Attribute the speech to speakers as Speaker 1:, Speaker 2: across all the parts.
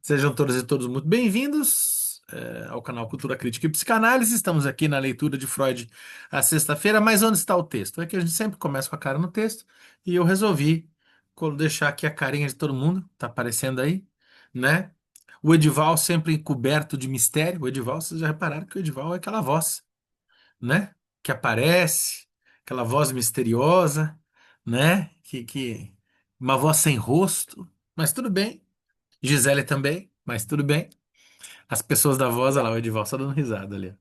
Speaker 1: Sejam todas e todos muito bem-vindos ao canal Cultura Crítica e Psicanálise. Estamos aqui na leitura de Freud à sexta-feira, mas onde está o texto? É que a gente sempre começa com a cara no texto e eu resolvi deixar aqui a carinha de todo mundo, tá aparecendo aí, né? O Edival sempre coberto de mistério. O Edival, vocês já repararam que o Edival é aquela voz, né? Que aparece, aquela voz misteriosa, né? Uma voz sem rosto, mas tudo bem. Gisele também, mas tudo bem. As pessoas da voz, olha lá, o Edival só dando risada ali,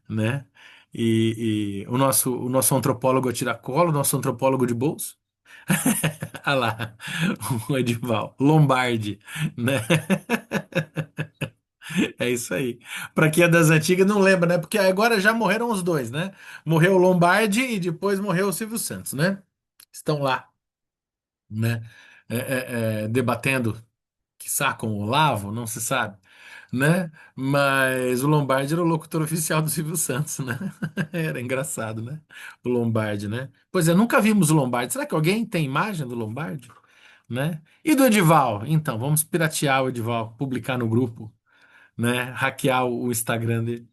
Speaker 1: né? E o nosso antropólogo a tiracolo, o nosso antropólogo de bolso, olha lá, o Edival, Lombardi, né? É isso aí. Pra quem é das antigas não lembra, né? Porque agora já morreram os dois, né? Morreu o Lombardi e depois morreu o Silvio Santos, né? Estão lá, né? Debatendo que sacam o Olavo, não se sabe, né? Mas o Lombardi era o locutor oficial do Silvio Santos, né? Era engraçado, né? O Lombardi, né? Pois é, nunca vimos o Lombardi. Será que alguém tem imagem do Lombardi? Né? E do Edival? Então, vamos piratear o Edival, publicar no grupo, né? Hackear o Instagram dele,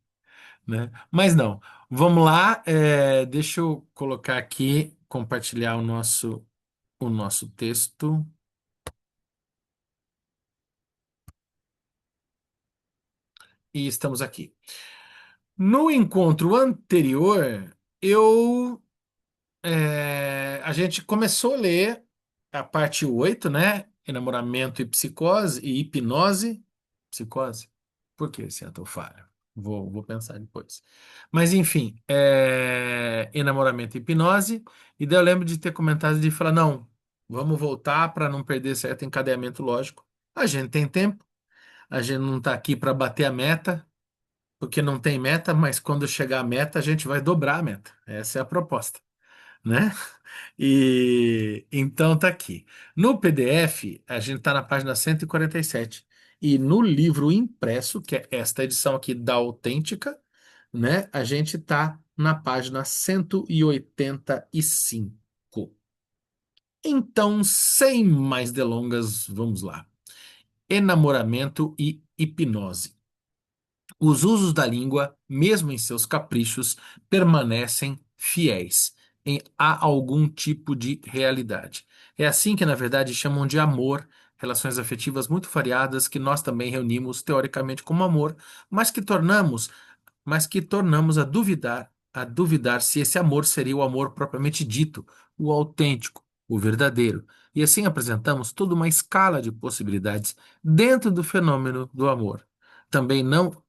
Speaker 1: né? Mas não. Vamos lá, deixa eu colocar aqui, compartilhar o nosso texto. E estamos aqui. No encontro anterior, a gente começou a ler a parte 8, né? Enamoramento e psicose e hipnose. Psicose? Por que esse ato falha? Vou pensar depois. Mas enfim, enamoramento e hipnose. E daí eu lembro de ter comentado de falar, não, vamos voltar para não perder certo encadeamento lógico. A gente tem tempo, a gente não está aqui para bater a meta porque não tem meta, mas quando chegar a meta, a gente vai dobrar a meta. Essa é a proposta, né? E então tá aqui. No PDF, a gente tá na página 147. E no livro impresso, que é esta edição aqui da Autêntica, né? A gente tá na página 185. Então, sem mais delongas, vamos lá. Enamoramento e hipnose. Os usos da língua, mesmo em seus caprichos, permanecem fiéis a algum tipo de realidade. É assim que, na verdade, chamam de amor, relações afetivas muito variadas que nós também reunimos teoricamente como amor, mas que tornamos, mas que tornamos a duvidar se esse amor seria o amor propriamente dito, o autêntico, o verdadeiro. E assim apresentamos toda uma escala de possibilidades dentro do fenômeno do amor. Também não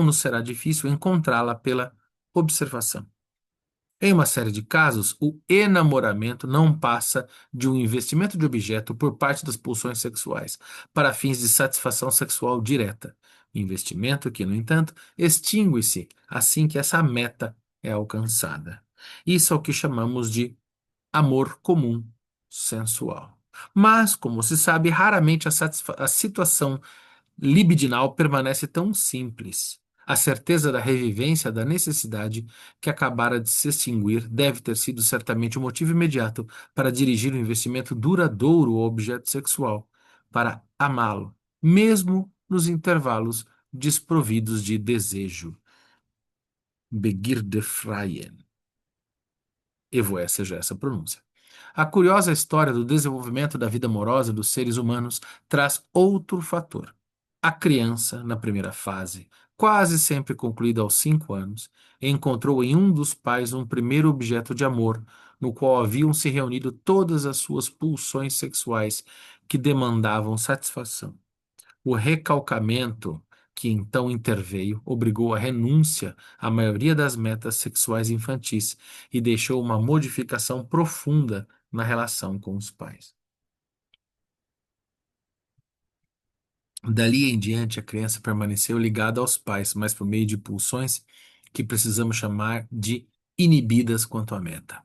Speaker 1: nos será difícil encontrá-la pela observação. Em uma série de casos, o enamoramento não passa de um investimento de objeto por parte das pulsões sexuais para fins de satisfação sexual direta. Investimento que, no entanto, extingue-se assim que essa meta é alcançada. Isso é o que chamamos de amor comum sensual. Mas, como se sabe, raramente a situação libidinal permanece tão simples. A certeza da revivência da necessidade que acabara de se extinguir deve ter sido certamente o motivo imediato para dirigir o investimento duradouro ao objeto sexual, para amá-lo, mesmo nos intervalos desprovidos de desejo. Begierde freien. Evoé seja essa a pronúncia. A curiosa história do desenvolvimento da vida amorosa dos seres humanos traz outro fator. A criança, na primeira fase, quase sempre concluída aos 5 anos, encontrou em um dos pais um primeiro objeto de amor, no qual haviam se reunido todas as suas pulsões sexuais que demandavam satisfação. O recalcamento que então interveio obrigou à renúncia à maioria das metas sexuais infantis e deixou uma modificação profunda na relação com os pais. Dali em diante, a criança permaneceu ligada aos pais, mas por meio de pulsões que precisamos chamar de inibidas quanto à meta.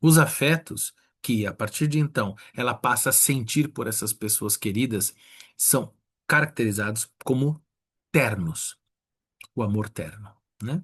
Speaker 1: Os afetos que, a partir de então, ela passa a sentir por essas pessoas queridas são caracterizados como ternos, o amor terno, né?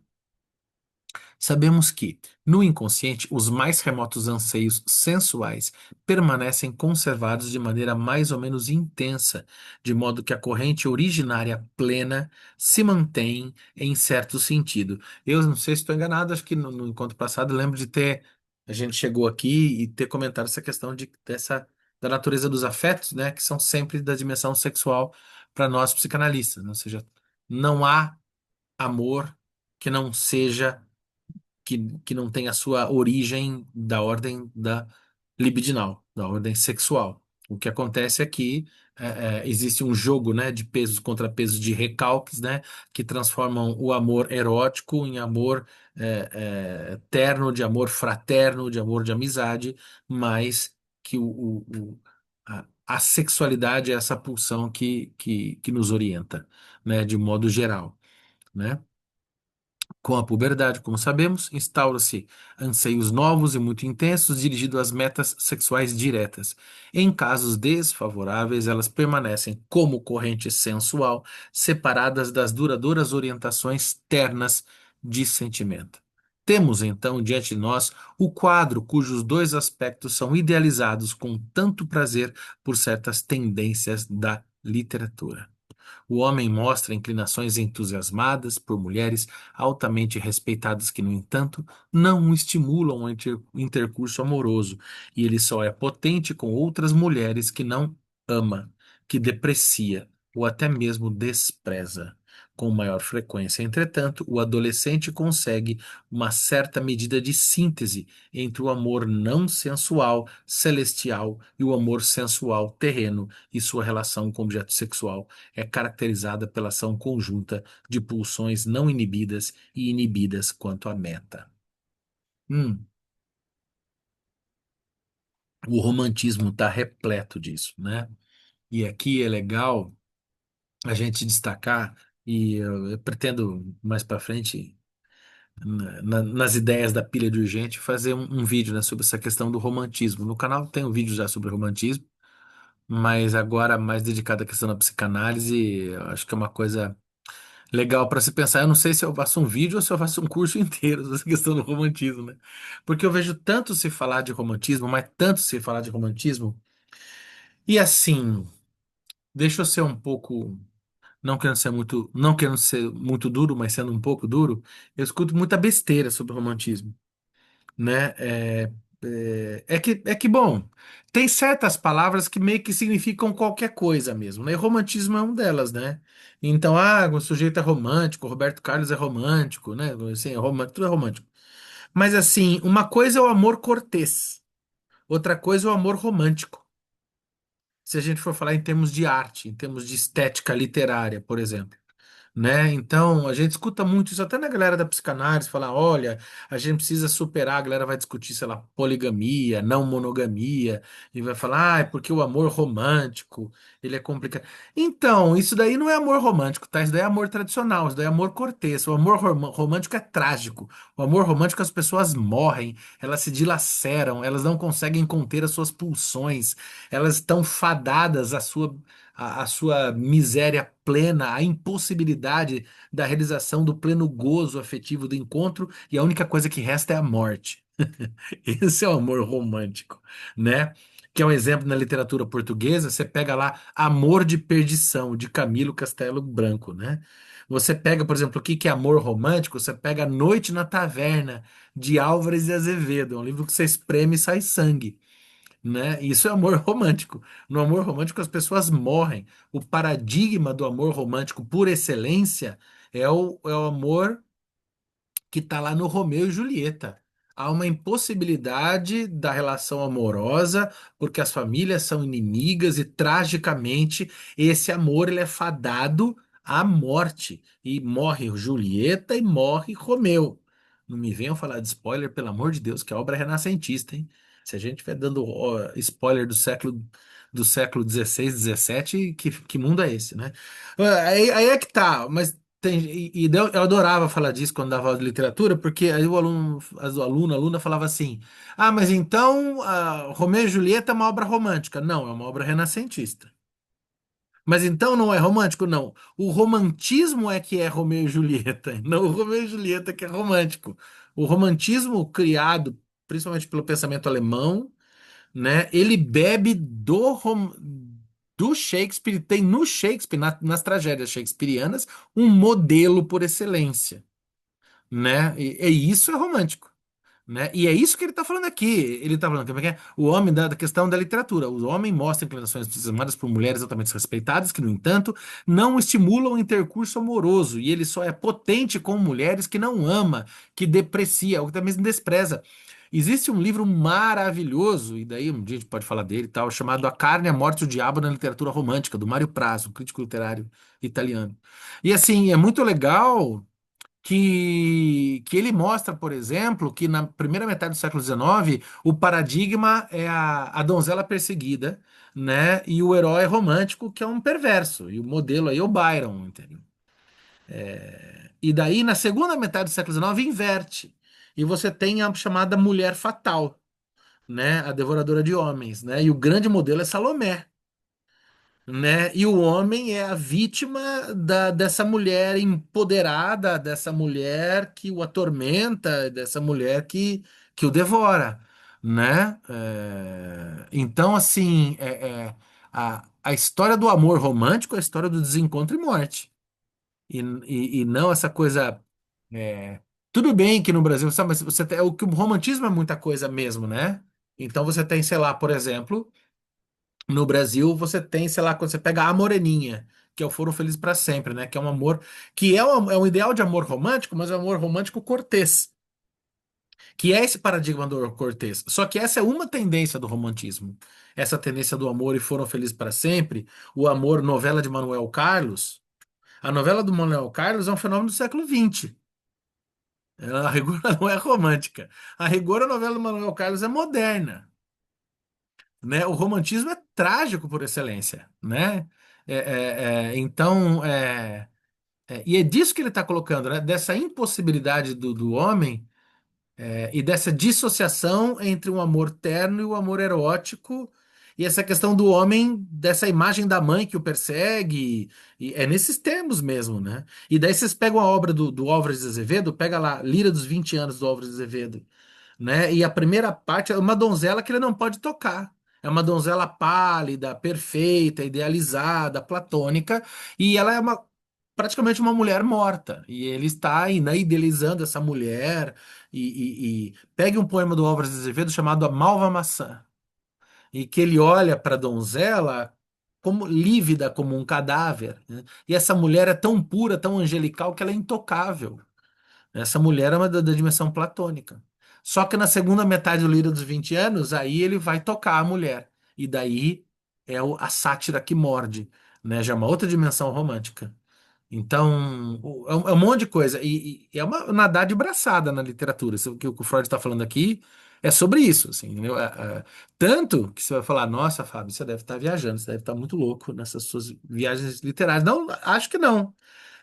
Speaker 1: Sabemos que, no inconsciente, os mais remotos anseios sensuais permanecem conservados de maneira mais ou menos intensa, de modo que a corrente originária plena se mantém em certo sentido. Eu não sei se estou enganado, acho que no encontro passado eu lembro de ter. A gente chegou aqui e ter comentado essa questão da natureza dos afetos, né, que são sempre da dimensão sexual para nós psicanalistas, né? Ou seja, não há amor que não seja que não tem a sua origem da ordem da libidinal, da ordem sexual. O que acontece é que existe um jogo, né, de pesos contra pesos de recalques, né, que transformam o amor erótico em amor terno, de amor fraterno, de amor de amizade, mas que a sexualidade é essa pulsão que nos orienta, né, de modo geral, né? Com a puberdade, como sabemos, instauram-se anseios novos e muito intensos dirigidos às metas sexuais diretas. Em casos desfavoráveis, elas permanecem como corrente sensual, separadas das duradouras orientações ternas de sentimento. Temos então diante de nós o quadro cujos dois aspectos são idealizados com tanto prazer por certas tendências da literatura. O homem mostra inclinações entusiasmadas por mulheres altamente respeitadas que, no entanto, não o estimulam ao intercurso amoroso, e ele só é potente com outras mulheres que não ama, que deprecia ou até mesmo despreza. Com maior frequência, entretanto, o adolescente consegue uma certa medida de síntese entre o amor não sensual, celestial, e o amor sensual, terreno, e sua relação com o objeto sexual é caracterizada pela ação conjunta de pulsões não inibidas e inibidas quanto à meta. Hum, o romantismo está repleto disso, né? E aqui é legal a gente destacar, e eu pretendo mais para frente, nas ideias da pilha de urgente, fazer um vídeo, né, sobre essa questão do romantismo. No canal tem um vídeo já sobre romantismo, mas agora mais dedicado à questão da psicanálise, eu acho que é uma coisa legal para se pensar. Eu não sei se eu faço um vídeo ou se eu faço um curso inteiro dessa questão do romantismo, né? Porque eu vejo tanto se falar de romantismo, mas tanto se falar de romantismo. E assim, deixa eu ser um pouco, não querendo ser muito duro, mas sendo um pouco duro, eu escuto muita besteira sobre romantismo, né? É que, bom, tem certas palavras que meio que significam qualquer coisa mesmo, né? E romantismo é uma delas, né? Então, o sujeito é romântico, o Roberto Carlos é romântico, né? Assim, tudo é romântico. Mas, assim, uma coisa é o amor cortês, outra coisa é o amor romântico. Se a gente for falar em termos de arte, em termos de estética literária, por exemplo, né? Então, a gente escuta muito isso até na galera da psicanálise, falar, olha, a gente precisa superar, a galera vai discutir, sei lá, poligamia, não monogamia, e vai falar, é porque o amor romântico, ele é complicado. Então, isso daí não é amor romântico, tá? Isso daí é amor tradicional, isso daí é amor cortês. O amor romântico é trágico. O amor romântico as pessoas morrem, elas se dilaceram, elas não conseguem conter as suas pulsões, elas estão fadadas à sua miséria plena, à impossibilidade da realização do pleno gozo afetivo do encontro, e a única coisa que resta é a morte. Esse é o amor romântico, né? Que é um exemplo na literatura portuguesa, você pega lá Amor de Perdição, de Camilo Castelo Branco, né? Você pega, por exemplo, o que que é amor romântico? Você pega Noite na Taverna, de Álvares e Azevedo, é um livro que você espreme e sai sangue, né? Isso é amor romântico. No amor romântico as pessoas morrem. O paradigma do amor romântico por excelência é o amor que está lá no Romeu e Julieta. Há uma impossibilidade da relação amorosa, porque as famílias são inimigas e tragicamente esse amor ele é fadado à morte. E morre Julieta e morre Romeu. Não me venham falar de spoiler, pelo amor de Deus, que a obra é renascentista, hein? Se a gente estiver dando spoiler do século XVI, XVII, que mundo é esse, né? Aí é que tá, mas eu adorava falar disso quando dava aula de literatura, porque aí a aluna falava assim: Ah, mas então Romeu e Julieta é uma obra romântica. Não, é uma obra renascentista. Mas então não é romântico, não. O romantismo é que é Romeu e Julieta, não o Romeu e Julieta que é romântico. O romantismo criado principalmente pelo pensamento alemão, né? Ele bebe do Shakespeare, tem no Shakespeare, nas tragédias shakespearianas, um modelo por excelência, né? E isso é romântico, né? E é isso que ele está falando aqui. Ele está falando como é que é? O homem da questão da literatura. O homem mostra inclinações entusiasmadas por mulheres altamente respeitadas, que, no entanto, não estimulam o intercurso amoroso. E ele só é potente com mulheres que não ama, que deprecia, ou que também despreza. Existe um livro maravilhoso, e daí um dia a gente pode falar dele e tal, chamado A Carne, a Morte e o Diabo na Literatura Romântica, do Mário Prazo, um crítico literário italiano. E assim, é muito legal que ele mostra, por exemplo, que na primeira metade do século XIX, o paradigma é a donzela perseguida, né? E o herói romântico, que é um perverso. E o modelo aí é o Byron, entendeu? E daí, na segunda metade do século XIX, inverte. E você tem a chamada mulher fatal, né? A devoradora de homens, né? E o grande modelo é Salomé, né? E o homem é a vítima dessa mulher empoderada, dessa mulher que o atormenta, dessa mulher que o devora, né? Então, assim, a história do amor romântico é a história do desencontro e morte. E não essa coisa. é, Tudo bem que no Brasil, sabe, mas você tem, o romantismo é muita coisa mesmo, né? Então você tem, sei lá, por exemplo. No Brasil, você tem, sei lá, quando você pega a Moreninha, que é o Foram Felizes para Sempre, né? Que é um amor, que é um ideal de amor romântico, mas é um amor romântico cortês, que é esse paradigma do cortês. Só que essa é uma tendência do romantismo. Essa tendência do amor e Foram Felizes para Sempre, o amor, novela de Manuel Carlos. A novela do Manuel Carlos é um fenômeno do século XX. A rigor ela não é romântica. A rigor a novela do Manuel Carlos é moderna, né? O romantismo é trágico por excelência, né? Então, e é disso que ele está colocando, né? Dessa impossibilidade do homem, e dessa dissociação entre o amor terno e o amor erótico, e essa questão do homem, dessa imagem da mãe que o persegue, e é nesses termos mesmo, né? E daí vocês pegam a obra do Álvares de Azevedo, pega lá, Lira dos 20 anos do Álvares de Azevedo, né? E a primeira parte é uma donzela que ele não pode tocar. É uma donzela pálida, perfeita, idealizada, platônica, e ela é praticamente uma mulher morta. E ele está ainda idealizando essa mulher. Pegue um poema do Álvares de Azevedo chamado A Malva Maçã, e que ele olha para a donzela como lívida, como um cadáver, né? E essa mulher é tão pura, tão angelical, que ela é intocável. Essa mulher é uma da dimensão platônica. Só que na segunda metade do Lírio dos 20 anos, aí ele vai tocar a mulher. E daí é a sátira que morde, né? Já é uma outra dimensão romântica. Então, é um monte de coisa. E é uma nadar de braçada na literatura. Isso que o Freud está falando aqui é sobre isso, assim, entendeu? Tanto que você vai falar, nossa, Fábio, você deve estar viajando, você deve estar muito louco nessas suas viagens literárias. Não, acho que não.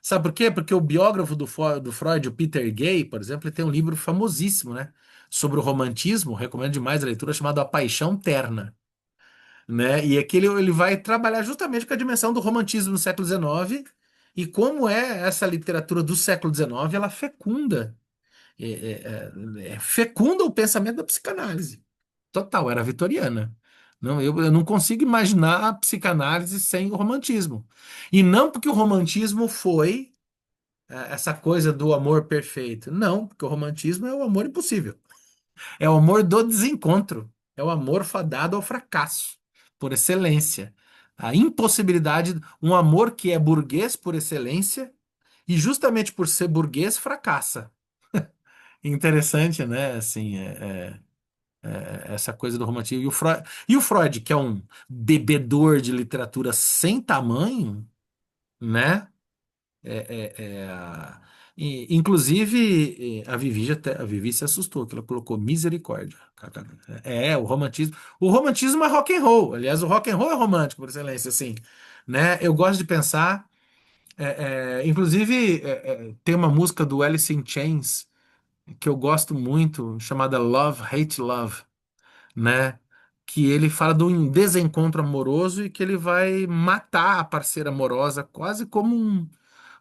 Speaker 1: Sabe por quê? Porque o biógrafo do Freud, o Peter Gay, por exemplo, ele tem um livro famosíssimo, né? Sobre o romantismo, recomendo demais a leitura, chamado A Paixão Terna, né? E aqui ele vai trabalhar justamente com a dimensão do romantismo no século XIX e como é essa literatura do século XIX, ela fecunda, fecunda o pensamento da psicanálise. Total, era vitoriana. Não, eu não consigo imaginar a psicanálise sem o romantismo. E não porque o romantismo foi essa coisa do amor perfeito. Não, porque o romantismo é o amor impossível. É o amor do desencontro. É o amor fadado ao fracasso, por excelência. A impossibilidade, um amor que é burguês por excelência e justamente por ser burguês fracassa. Interessante, né? Assim, essa coisa do romantismo. E o Freud, que é um bebedor de literatura sem tamanho, né? Inclusive, a Vivi se assustou, que ela colocou misericórdia. O romantismo. O romantismo é rock and roll. Aliás, o rock and roll é romântico, por excelência, assim, né? Eu gosto de pensar. Inclusive, tem uma música do Alice in Chains que eu gosto muito, chamada Love, Hate Love, né? que ele fala de um desencontro amoroso e que ele vai matar a parceira amorosa, quase como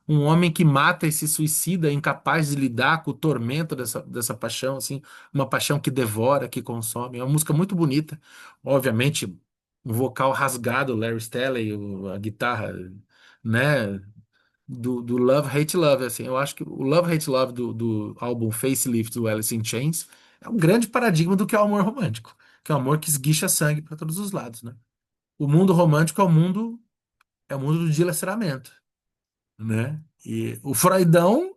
Speaker 1: um homem que mata e se suicida, incapaz de lidar com o tormento dessa paixão, assim, uma paixão que devora, que consome. É uma música muito bonita, obviamente, um vocal rasgado, Larry Staley, a guitarra, né, do Love, Hate, Love, assim, eu acho que o Love, Hate, Love do álbum Facelift do Alice in Chains é um grande paradigma do que é o amor romântico, que é o amor que esguicha sangue para todos os lados, né? O mundo romântico é o mundo do dilaceramento, né? E o Freudão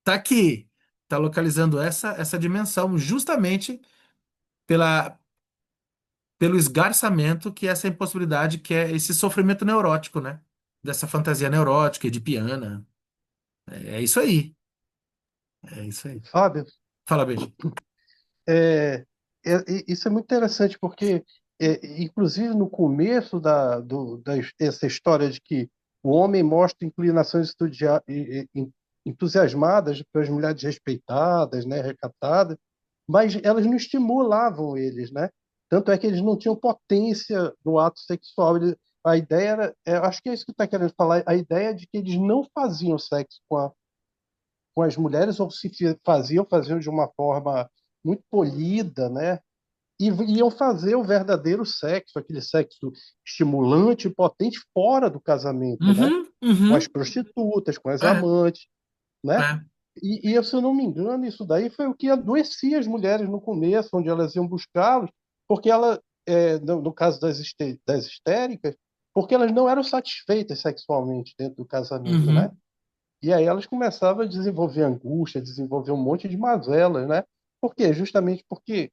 Speaker 1: tá aqui, tá localizando essa dimensão justamente pela, pelo esgarçamento que é essa impossibilidade, que é esse sofrimento neurótico, né? Dessa fantasia neurótica, edipiana. É isso aí. É isso aí.
Speaker 2: Fábio,
Speaker 1: Fala, beijo.
Speaker 2: é, isso é muito interessante porque, inclusive no começo dessa história de que o homem mostra inclinações entusiasmadas pelas mulheres respeitadas, né, recatadas, mas elas não estimulavam eles, né? Tanto é que eles não tinham potência no ato sexual. A ideia era, acho que é isso que está querendo falar, a ideia de que eles não faziam sexo com as mulheres, ou se faziam de uma forma muito polida, né? E iam fazer o verdadeiro sexo, aquele sexo estimulante e potente fora do casamento, né?
Speaker 1: Uhum,
Speaker 2: Com as
Speaker 1: uhum.
Speaker 2: prostitutas, com as
Speaker 1: É,
Speaker 2: amantes, né?
Speaker 1: é.
Speaker 2: Se eu não me engano, isso daí foi o que adoecia as mulheres no começo, onde elas iam buscá-los, porque no caso das histéricas, porque elas não eram satisfeitas sexualmente dentro do casamento, né?
Speaker 1: Uhum.
Speaker 2: E aí elas começavam a desenvolver angústia, desenvolver um monte de mazelas, né? Por quê? Justamente porque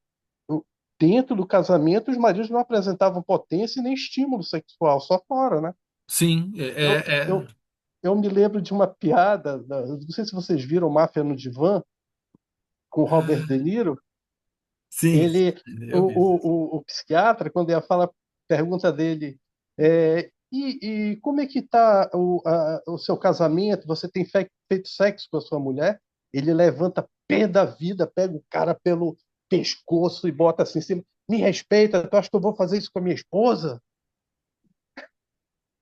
Speaker 2: o- dentro do casamento os maridos não apresentavam potência e nem estímulo sexual, só fora, né?
Speaker 1: Sim,
Speaker 2: Eu, eu, eu me lembro de uma piada, não sei se vocês viram Máfia no Divã, com Robert De Niro.
Speaker 1: sim,
Speaker 2: Ele,
Speaker 1: eu vi.
Speaker 2: o psiquiatra, quando ele fala, pergunta dele, e como é que está o seu casamento? Você tem feito sexo com a sua mulher? Ele levanta pé da vida, pega o cara pelo pescoço e bota assim em cima. Me respeita, tu acha que eu vou fazer isso com a minha esposa?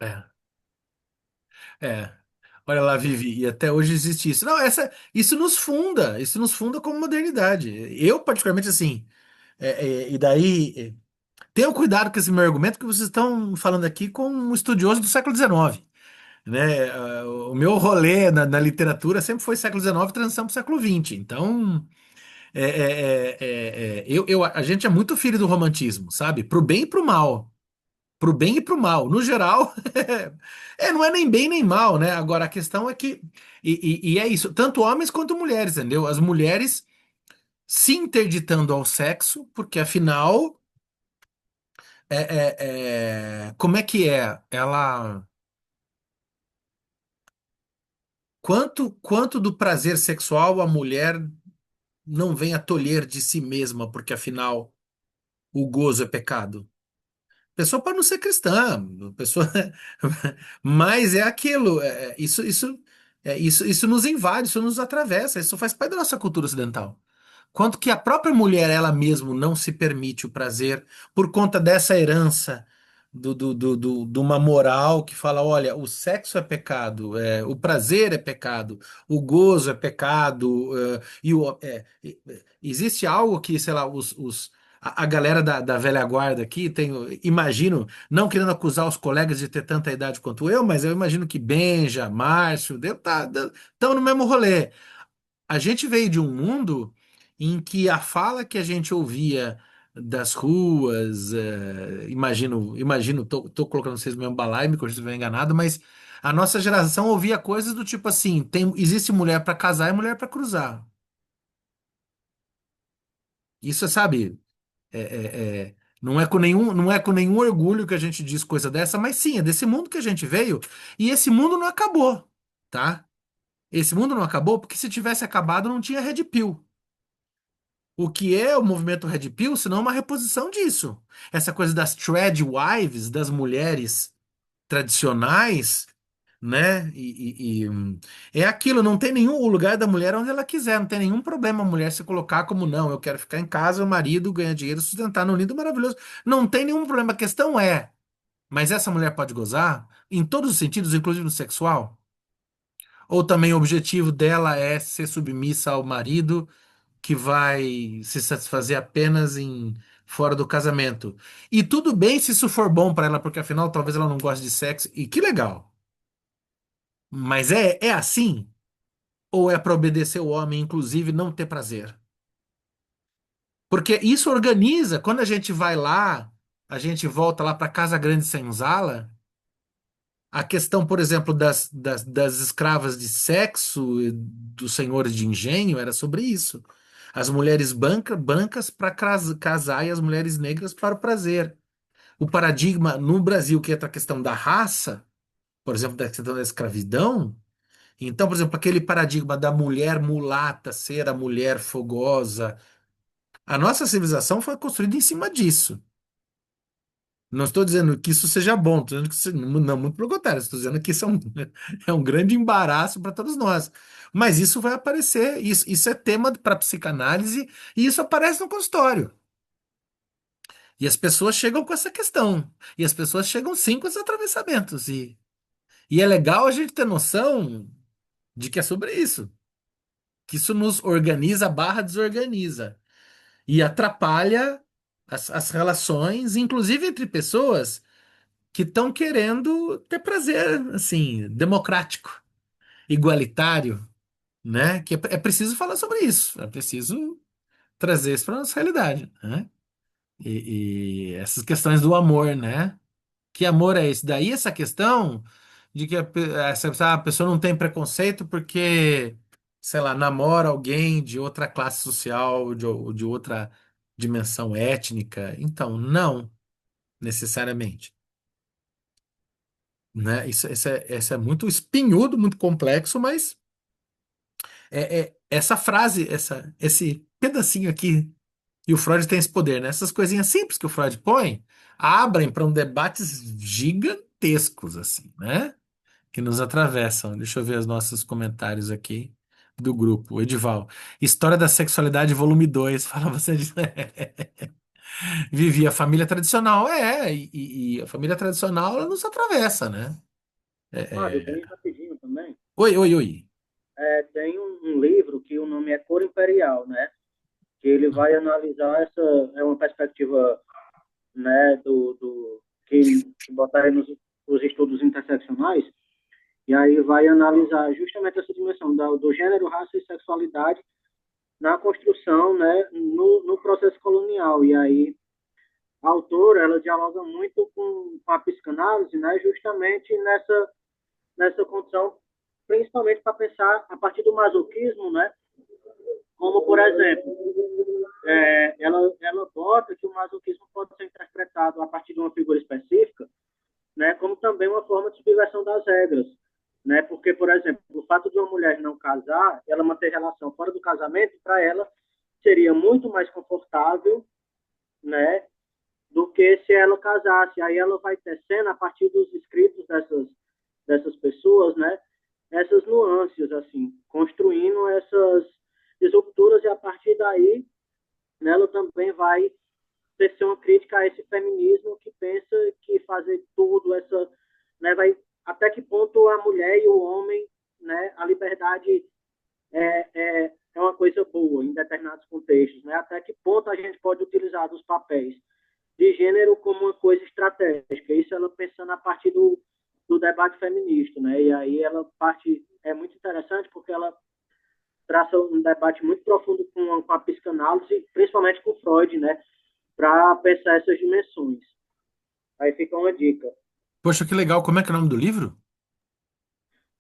Speaker 1: É, é. Olha lá, Vivi, e até hoje existe isso. Não, isso nos funda como modernidade. Eu, particularmente, assim, e daí, tenham cuidado com esse meu argumento que vocês estão falando aqui com um estudioso do século XIX, né? O meu rolê na literatura sempre foi século XIX, transição para o século XX. Então, a gente é muito filho do romantismo, sabe? Pro bem e pro mal. Pro bem e pro mal. No geral, não é nem bem nem mal, né? Agora, a questão é que, e é isso, tanto homens quanto mulheres, entendeu? As mulheres se interditando ao sexo, porque afinal, como é que é? Quanto do prazer sexual a mulher não vem a tolher de si mesma, porque afinal o gozo é pecado? Pessoa pode não ser cristã, pessoa, mas é aquilo, isso nos invade, isso nos atravessa, isso faz parte da nossa cultura ocidental. Quanto que a própria mulher, ela mesma, não se permite o prazer por conta dessa herança de uma moral que fala: olha, o sexo é pecado, o prazer é pecado, o gozo é pecado, existe algo que, sei lá, a galera da velha guarda aqui tem, imagino, não querendo acusar os colegas de ter tanta idade quanto eu, mas eu imagino que Benja, Márcio, estão no mesmo rolê. A gente veio de um mundo em que a fala que a gente ouvia das ruas, imagino, tô colocando vocês no mesmo balaio, me corrija se eu estiver enganado, mas a nossa geração ouvia coisas do tipo assim: existe mulher para casar e mulher para cruzar. Isso, sabe, não é com nenhum orgulho que a gente diz coisa dessa, mas sim, é desse mundo que a gente veio e esse mundo não acabou, tá? Esse mundo não acabou porque se tivesse acabado não tinha Red Pill. O que é o movimento Red Pill, senão uma reposição disso? Essa coisa das trad wives, das mulheres tradicionais, né? É aquilo, não tem nenhum, o lugar da mulher é onde ela quiser, não tem nenhum problema a mulher se colocar como não, eu quero ficar em casa, o marido ganha dinheiro, sustentar no lindo maravilhoso. Não tem nenhum problema. A questão é, mas essa mulher pode gozar em todos os sentidos, inclusive no sexual? Ou também o objetivo dela é ser submissa ao marido que vai se satisfazer apenas em fora do casamento? E tudo bem se isso for bom para ela, porque afinal talvez ela não goste de sexo, e que legal. Mas é assim? Ou é para obedecer o homem, inclusive, não ter prazer? Porque isso organiza, quando a gente vai lá, a gente volta lá para Casa Grande Senzala, a questão, por exemplo, das escravas de sexo, e dos senhores de engenho, era sobre isso. As mulheres brancas para casar e as mulheres negras para o prazer. O paradigma no Brasil, que é a questão da raça, por exemplo, da questão da escravidão. Então, por exemplo, aquele paradigma da mulher mulata ser a mulher fogosa, a nossa civilização foi construída em cima disso. Não estou dizendo que isso seja bom, estou dizendo que não, muito pelo contrário, estou dizendo que isso é é um grande embaraço para todos nós. Mas isso vai aparecer, isso é tema para psicanálise e isso aparece no consultório. E as pessoas chegam com essa questão. E as pessoas chegam sim com esses atravessamentos. E é legal a gente ter noção de que é sobre isso. Que isso nos organiza barra desorganiza. E atrapalha as relações, inclusive entre pessoas que estão querendo ter prazer, assim, democrático, igualitário, né? Que é preciso falar sobre isso, é preciso trazer isso para a nossa realidade, né? E essas questões do amor, né? Que amor é esse? Daí essa questão de que a pessoa não tem preconceito porque, sei lá, namora alguém de outra classe social, de outra dimensão étnica. Então, não necessariamente, né? Isso é muito espinhudo, muito complexo, mas essa frase, esse pedacinho aqui, e o Freud tem esse poder, né? Essas coisinhas simples que o Freud põe abrem para um debates gigantescos, assim, né? Que nos atravessam. Deixa eu ver os nossos comentários aqui do grupo. O Edival. História da Sexualidade, volume 2. Fala você de... Vivi a família tradicional. E a família tradicional ela nos atravessa, né?
Speaker 3: Mário,
Speaker 1: É,
Speaker 3: bem rapidinho também.
Speaker 1: Oi, oi, oi.
Speaker 3: Tem um livro que o nome é Cor Imperial, né? Que ele vai analisar essa, é uma perspectiva, né, que botar nos os estudos interseccionais, e aí vai analisar justamente essa dimensão do gênero, raça e sexualidade na construção, né, no processo colonial. E aí a autora, ela dialoga muito com a psicanálise, né, justamente nessa condição, principalmente para pensar a partir do masoquismo, né, como, por exemplo, ela bota que o masoquismo pode ser interpretado a partir de uma figura específica, né, como também uma forma de subversão das regras, né, porque, por exemplo, o fato de uma mulher não casar, ela manter relação fora do casamento, para ela seria muito mais confortável, né, do que se ela casasse. Aí ela vai tecendo, a partir dos escritos dessas pessoas, né, essas nuances, assim, construindo essas rupturas, e a partir daí, né, ela também vai tecer uma crítica a esse feminismo que pensa que fazer tudo, né, vai, até que ponto a mulher e o homem, né, a liberdade é uma coisa boa em determinados contextos, né, até que ponto a gente pode utilizar os papéis de gênero como uma coisa estratégica. Isso ela pensando a partir do debate feminista, né? E aí ela parte é muito interessante porque ela traça um debate muito profundo com a psicanálise, principalmente com Freud, né? Para pensar essas dimensões. Aí fica uma dica.
Speaker 1: Poxa, que legal. Como é que é o nome do livro?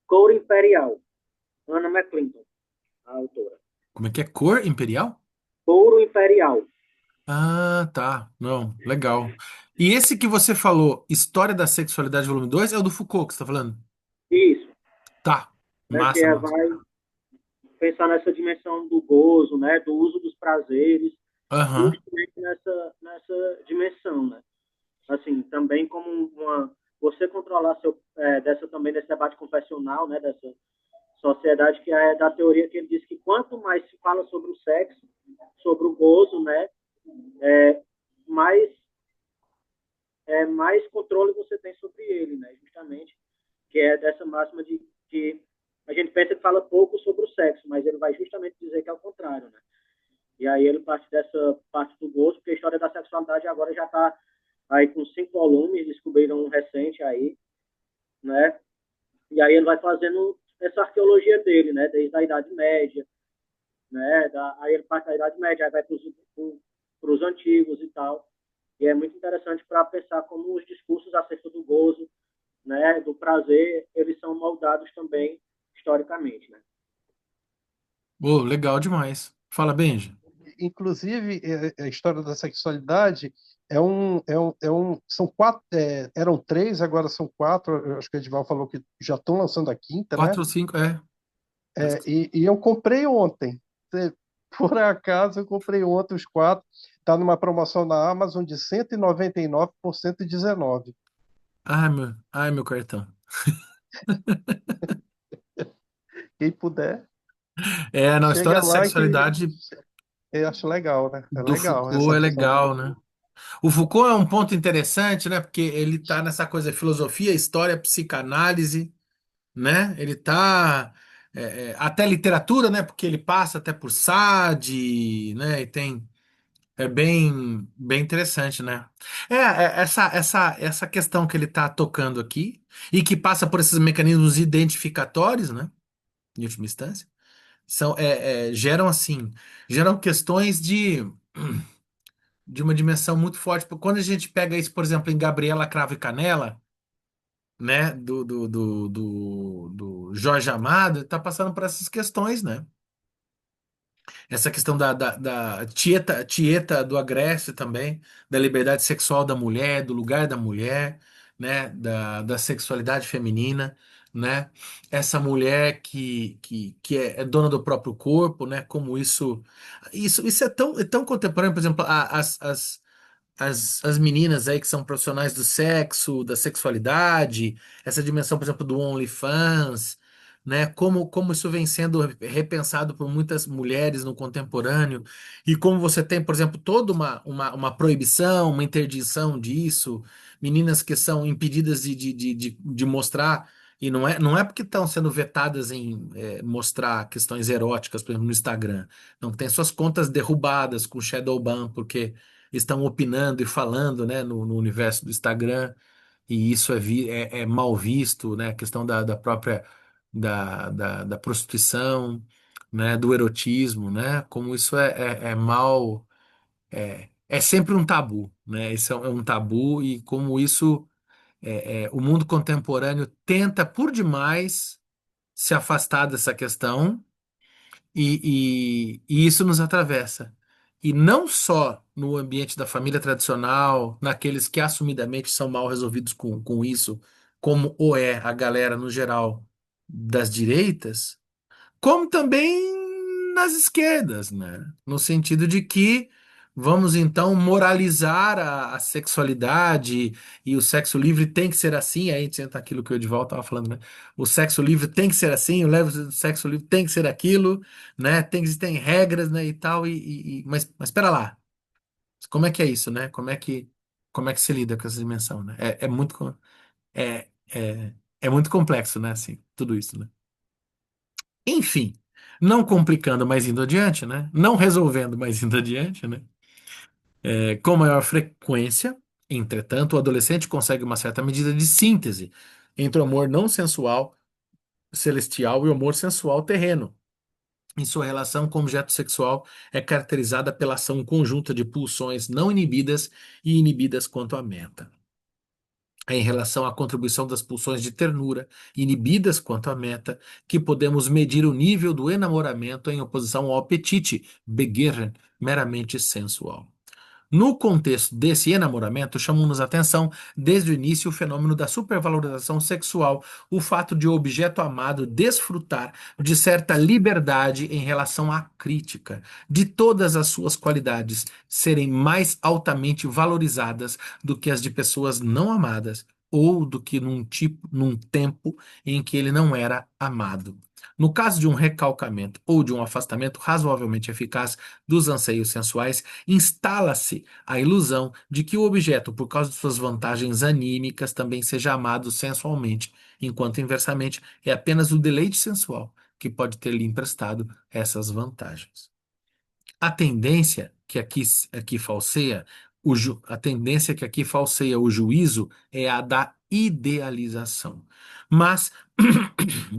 Speaker 3: Cor Imperial, Anna McClinton, a autora.
Speaker 1: Como é que é? Cor Imperial?
Speaker 3: Couro Imperial.
Speaker 1: Ah, tá. Não, legal. E esse que você falou, História da Sexualidade, volume 2 é o do Foucault que você está falando?
Speaker 3: Isso,
Speaker 1: Tá.
Speaker 3: né? Que
Speaker 1: Massa, massa.
Speaker 3: vai pensar nessa dimensão do gozo, né? Do uso dos prazeres,
Speaker 1: Aham.
Speaker 3: justamente nessa dimensão, né? Assim, também como uma você controlar também desse debate confessional, né, dessa sociedade que é da teoria que ele diz que quanto mais se fala sobre o sexo, sobre o gozo, né, é, mais mais controle você tem sobre ele, né, justamente, que é dessa máxima de que a gente pensa que fala pouco sobre o sexo, mas ele vai justamente dizer que é o contrário, né? E aí ele parte dessa parte do gozo, porque a história da sexualidade agora já está aí com 5 volumes, descobriram um recente aí, né? E aí ele vai fazendo essa arqueologia dele, né? Desde a Idade Média, né? Aí ele parte da Idade Média, aí vai para os antigos e tal. E é muito interessante para pensar como os discursos acerca do gozo, né? Do prazer, eles são moldados também historicamente, né?
Speaker 1: Oh, legal demais. Fala, Benji.
Speaker 2: Inclusive, a história da sexualidade são quatro, eram três, agora são quatro. Eu acho que o Edival falou que já estão lançando a quinta, né?
Speaker 1: Quatro ou cinco, é.
Speaker 2: E eu comprei ontem. Por acaso, eu comprei ontem os quatro. Está numa promoção na Amazon de 199 por 119.
Speaker 1: Ai, meu cartão.
Speaker 2: Quem puder,
Speaker 1: É, não, a história
Speaker 2: chega
Speaker 1: da
Speaker 2: lá que
Speaker 1: sexualidade
Speaker 2: eu acho legal, né? É
Speaker 1: do
Speaker 2: legal
Speaker 1: Foucault
Speaker 2: essa
Speaker 1: é
Speaker 2: visão.
Speaker 1: legal, né? O Foucault é um ponto interessante, né? Porque ele tá nessa coisa de filosofia, história, psicanálise, né? Ele tá até literatura, né? Porque ele passa até por Sade, né? E tem bem interessante, né? Essa questão que ele tá tocando aqui e que passa por esses mecanismos identificatórios, né? Em última instância, geram assim, geram questões de uma dimensão muito forte. Quando a gente pega isso, por exemplo, em Gabriela Cravo e Canela, né, do Jorge Amado, tá passando por essas questões, né? Essa questão da Tieta do Agreste também, da liberdade sexual da mulher, do lugar da mulher, né, da sexualidade feminina, né? Essa mulher que é dona do próprio corpo, né? Como isso é tão contemporâneo, por exemplo, as meninas aí que são profissionais do sexo, da sexualidade, essa dimensão, por exemplo, do OnlyFans, né? Como isso vem sendo repensado por muitas mulheres no contemporâneo, e como você tem, por exemplo, toda uma proibição, uma interdição disso, meninas que são impedidas de mostrar. E não é porque estão sendo vetadas em mostrar questões eróticas, por exemplo, no Instagram. Não, tem suas contas derrubadas com shadow ban, porque estão opinando e falando, né, no universo do Instagram, e isso é mal visto, né, a questão da própria da prostituição, né, do erotismo, né, como isso é mal, é sempre um tabu, né, isso é um tabu, e como isso, o mundo contemporâneo tenta por demais se afastar dessa questão, e isso nos atravessa. E não só no ambiente da família tradicional, naqueles que assumidamente são mal resolvidos com isso, como o é a galera no geral das direitas, como também nas esquerdas, né? No sentido de que vamos então moralizar a sexualidade, e o sexo livre tem que ser assim, aí entra aquilo que o Edivaldo estava falando, né? O sexo livre tem que ser assim, o sexo livre tem que ser aquilo, né? Tem regras, né, e tal, mas espera lá, como é que é isso, né? Como é que se lida com essa dimensão, né? É, é, é muito complexo, né, assim, tudo isso, né? Enfim, não complicando, mas indo adiante, né? Não resolvendo, mas indo adiante, né? Com maior frequência, entretanto, o adolescente consegue uma certa medida de síntese entre o amor não sensual, celestial, e o amor sensual terreno. Em sua relação com o objeto sexual, é caracterizada pela ação conjunta de pulsões não inibidas e inibidas quanto à meta. Em relação à contribuição das pulsões de ternura, inibidas quanto à meta, que podemos medir o nível do enamoramento em oposição ao apetite, Begehren, meramente sensual. No contexto desse enamoramento, chamamos a atenção desde o início o fenômeno da supervalorização sexual, o fato de o objeto amado desfrutar de certa liberdade em relação à crítica, de todas as suas qualidades serem mais altamente valorizadas do que as de pessoas não amadas, ou do que num tempo em que ele não era amado. No caso de um recalcamento ou de um afastamento razoavelmente eficaz dos anseios sensuais, instala-se a ilusão de que o objeto, por causa de suas vantagens anímicas, também seja amado sensualmente, enquanto inversamente é apenas o deleite sensual que pode ter lhe emprestado essas vantagens. A tendência que aqui falseia a tendência que aqui falseia o juízo é a da idealização. Mas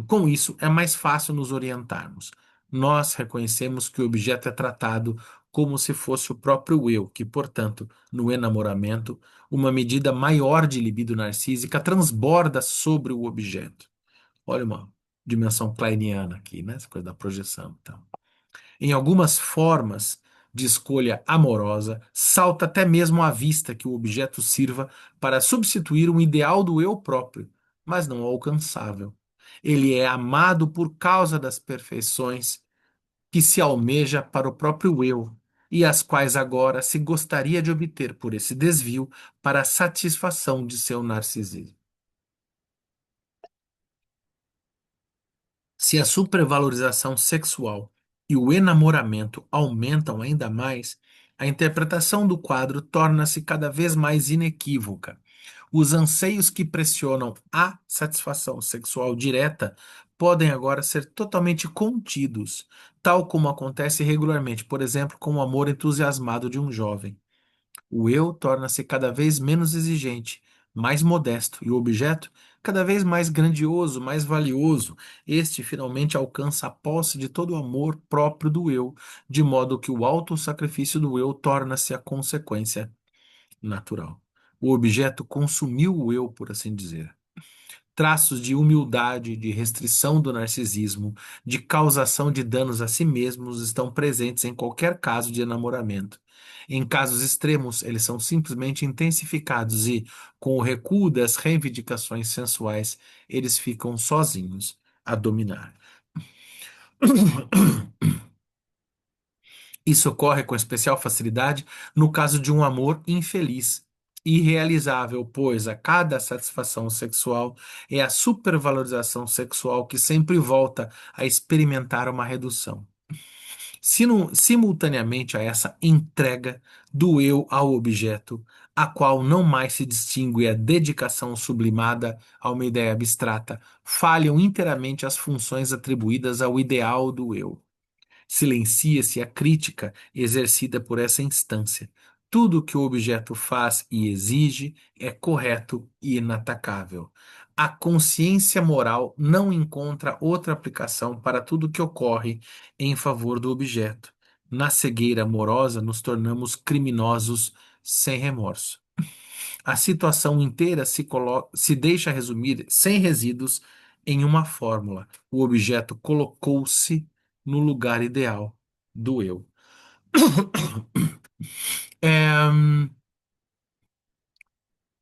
Speaker 1: com isso é mais fácil nos orientarmos. Nós reconhecemos que o objeto é tratado como se fosse o próprio eu, que, portanto, no enamoramento, uma medida maior de libido narcísica transborda sobre o objeto. Olha uma dimensão kleiniana aqui, né? Essa coisa da projeção, então. Em algumas formas de escolha amorosa, salta até mesmo à vista que o objeto sirva para substituir um ideal do eu próprio, mas não alcançável. Ele é amado por causa das perfeições que se almeja para o próprio eu, e as quais agora se gostaria de obter por esse desvio para a satisfação de seu narcisismo. Se a supervalorização sexual e o enamoramento aumentam ainda mais, a interpretação do quadro torna-se cada vez mais inequívoca. Os anseios que pressionam a satisfação sexual direta podem agora ser totalmente contidos, tal como acontece regularmente, por exemplo, com o amor entusiasmado de um jovem. O eu torna-se cada vez menos exigente, mais modesto, e o objeto cada vez mais grandioso, mais valioso. Este finalmente alcança a posse de todo o amor próprio do eu, de modo que o autossacrifício do eu torna-se a consequência natural. O objeto consumiu o eu, por assim dizer. Traços de humildade, de restrição do narcisismo, de causação de danos a si mesmos estão presentes em qualquer caso de enamoramento. Em casos extremos, eles são simplesmente intensificados e, com o recuo das reivindicações sensuais, eles ficam sozinhos a dominar. Isso ocorre com especial facilidade no caso de um amor infeliz, irrealizável, pois a cada satisfação sexual é a supervalorização sexual que sempre volta a experimentar uma redução. Simultaneamente a essa entrega do eu ao objeto, a qual não mais se distingue a dedicação sublimada a uma ideia abstrata, falham inteiramente as funções atribuídas ao ideal do eu. Silencia-se a crítica exercida por essa instância. Tudo o que o objeto faz e exige é correto e inatacável. A consciência moral não encontra outra aplicação para tudo o que ocorre em favor do objeto. Na cegueira amorosa, nos tornamos criminosos sem remorso. A situação inteira se deixa resumir, sem resíduos, em uma fórmula. O objeto colocou-se no lugar ideal do eu. É,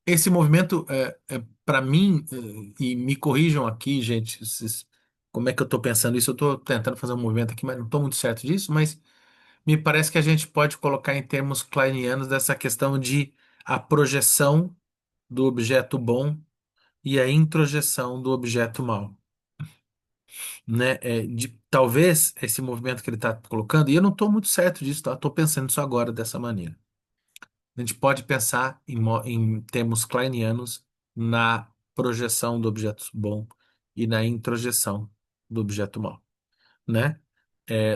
Speaker 1: esse movimento, para mim, e me corrijam aqui, gente, como é que eu estou pensando isso? Eu estou tentando fazer um movimento aqui, mas não estou muito certo disso, mas me parece que a gente pode colocar em termos kleinianos dessa questão de a projeção do objeto bom e a introjeção do objeto mau, né? Talvez esse movimento que ele está colocando, e eu não estou muito certo disso, tá? Estou pensando isso agora dessa maneira. A gente pode pensar em termos kleinianos na projeção do objeto bom e na introjeção do objeto mau, né?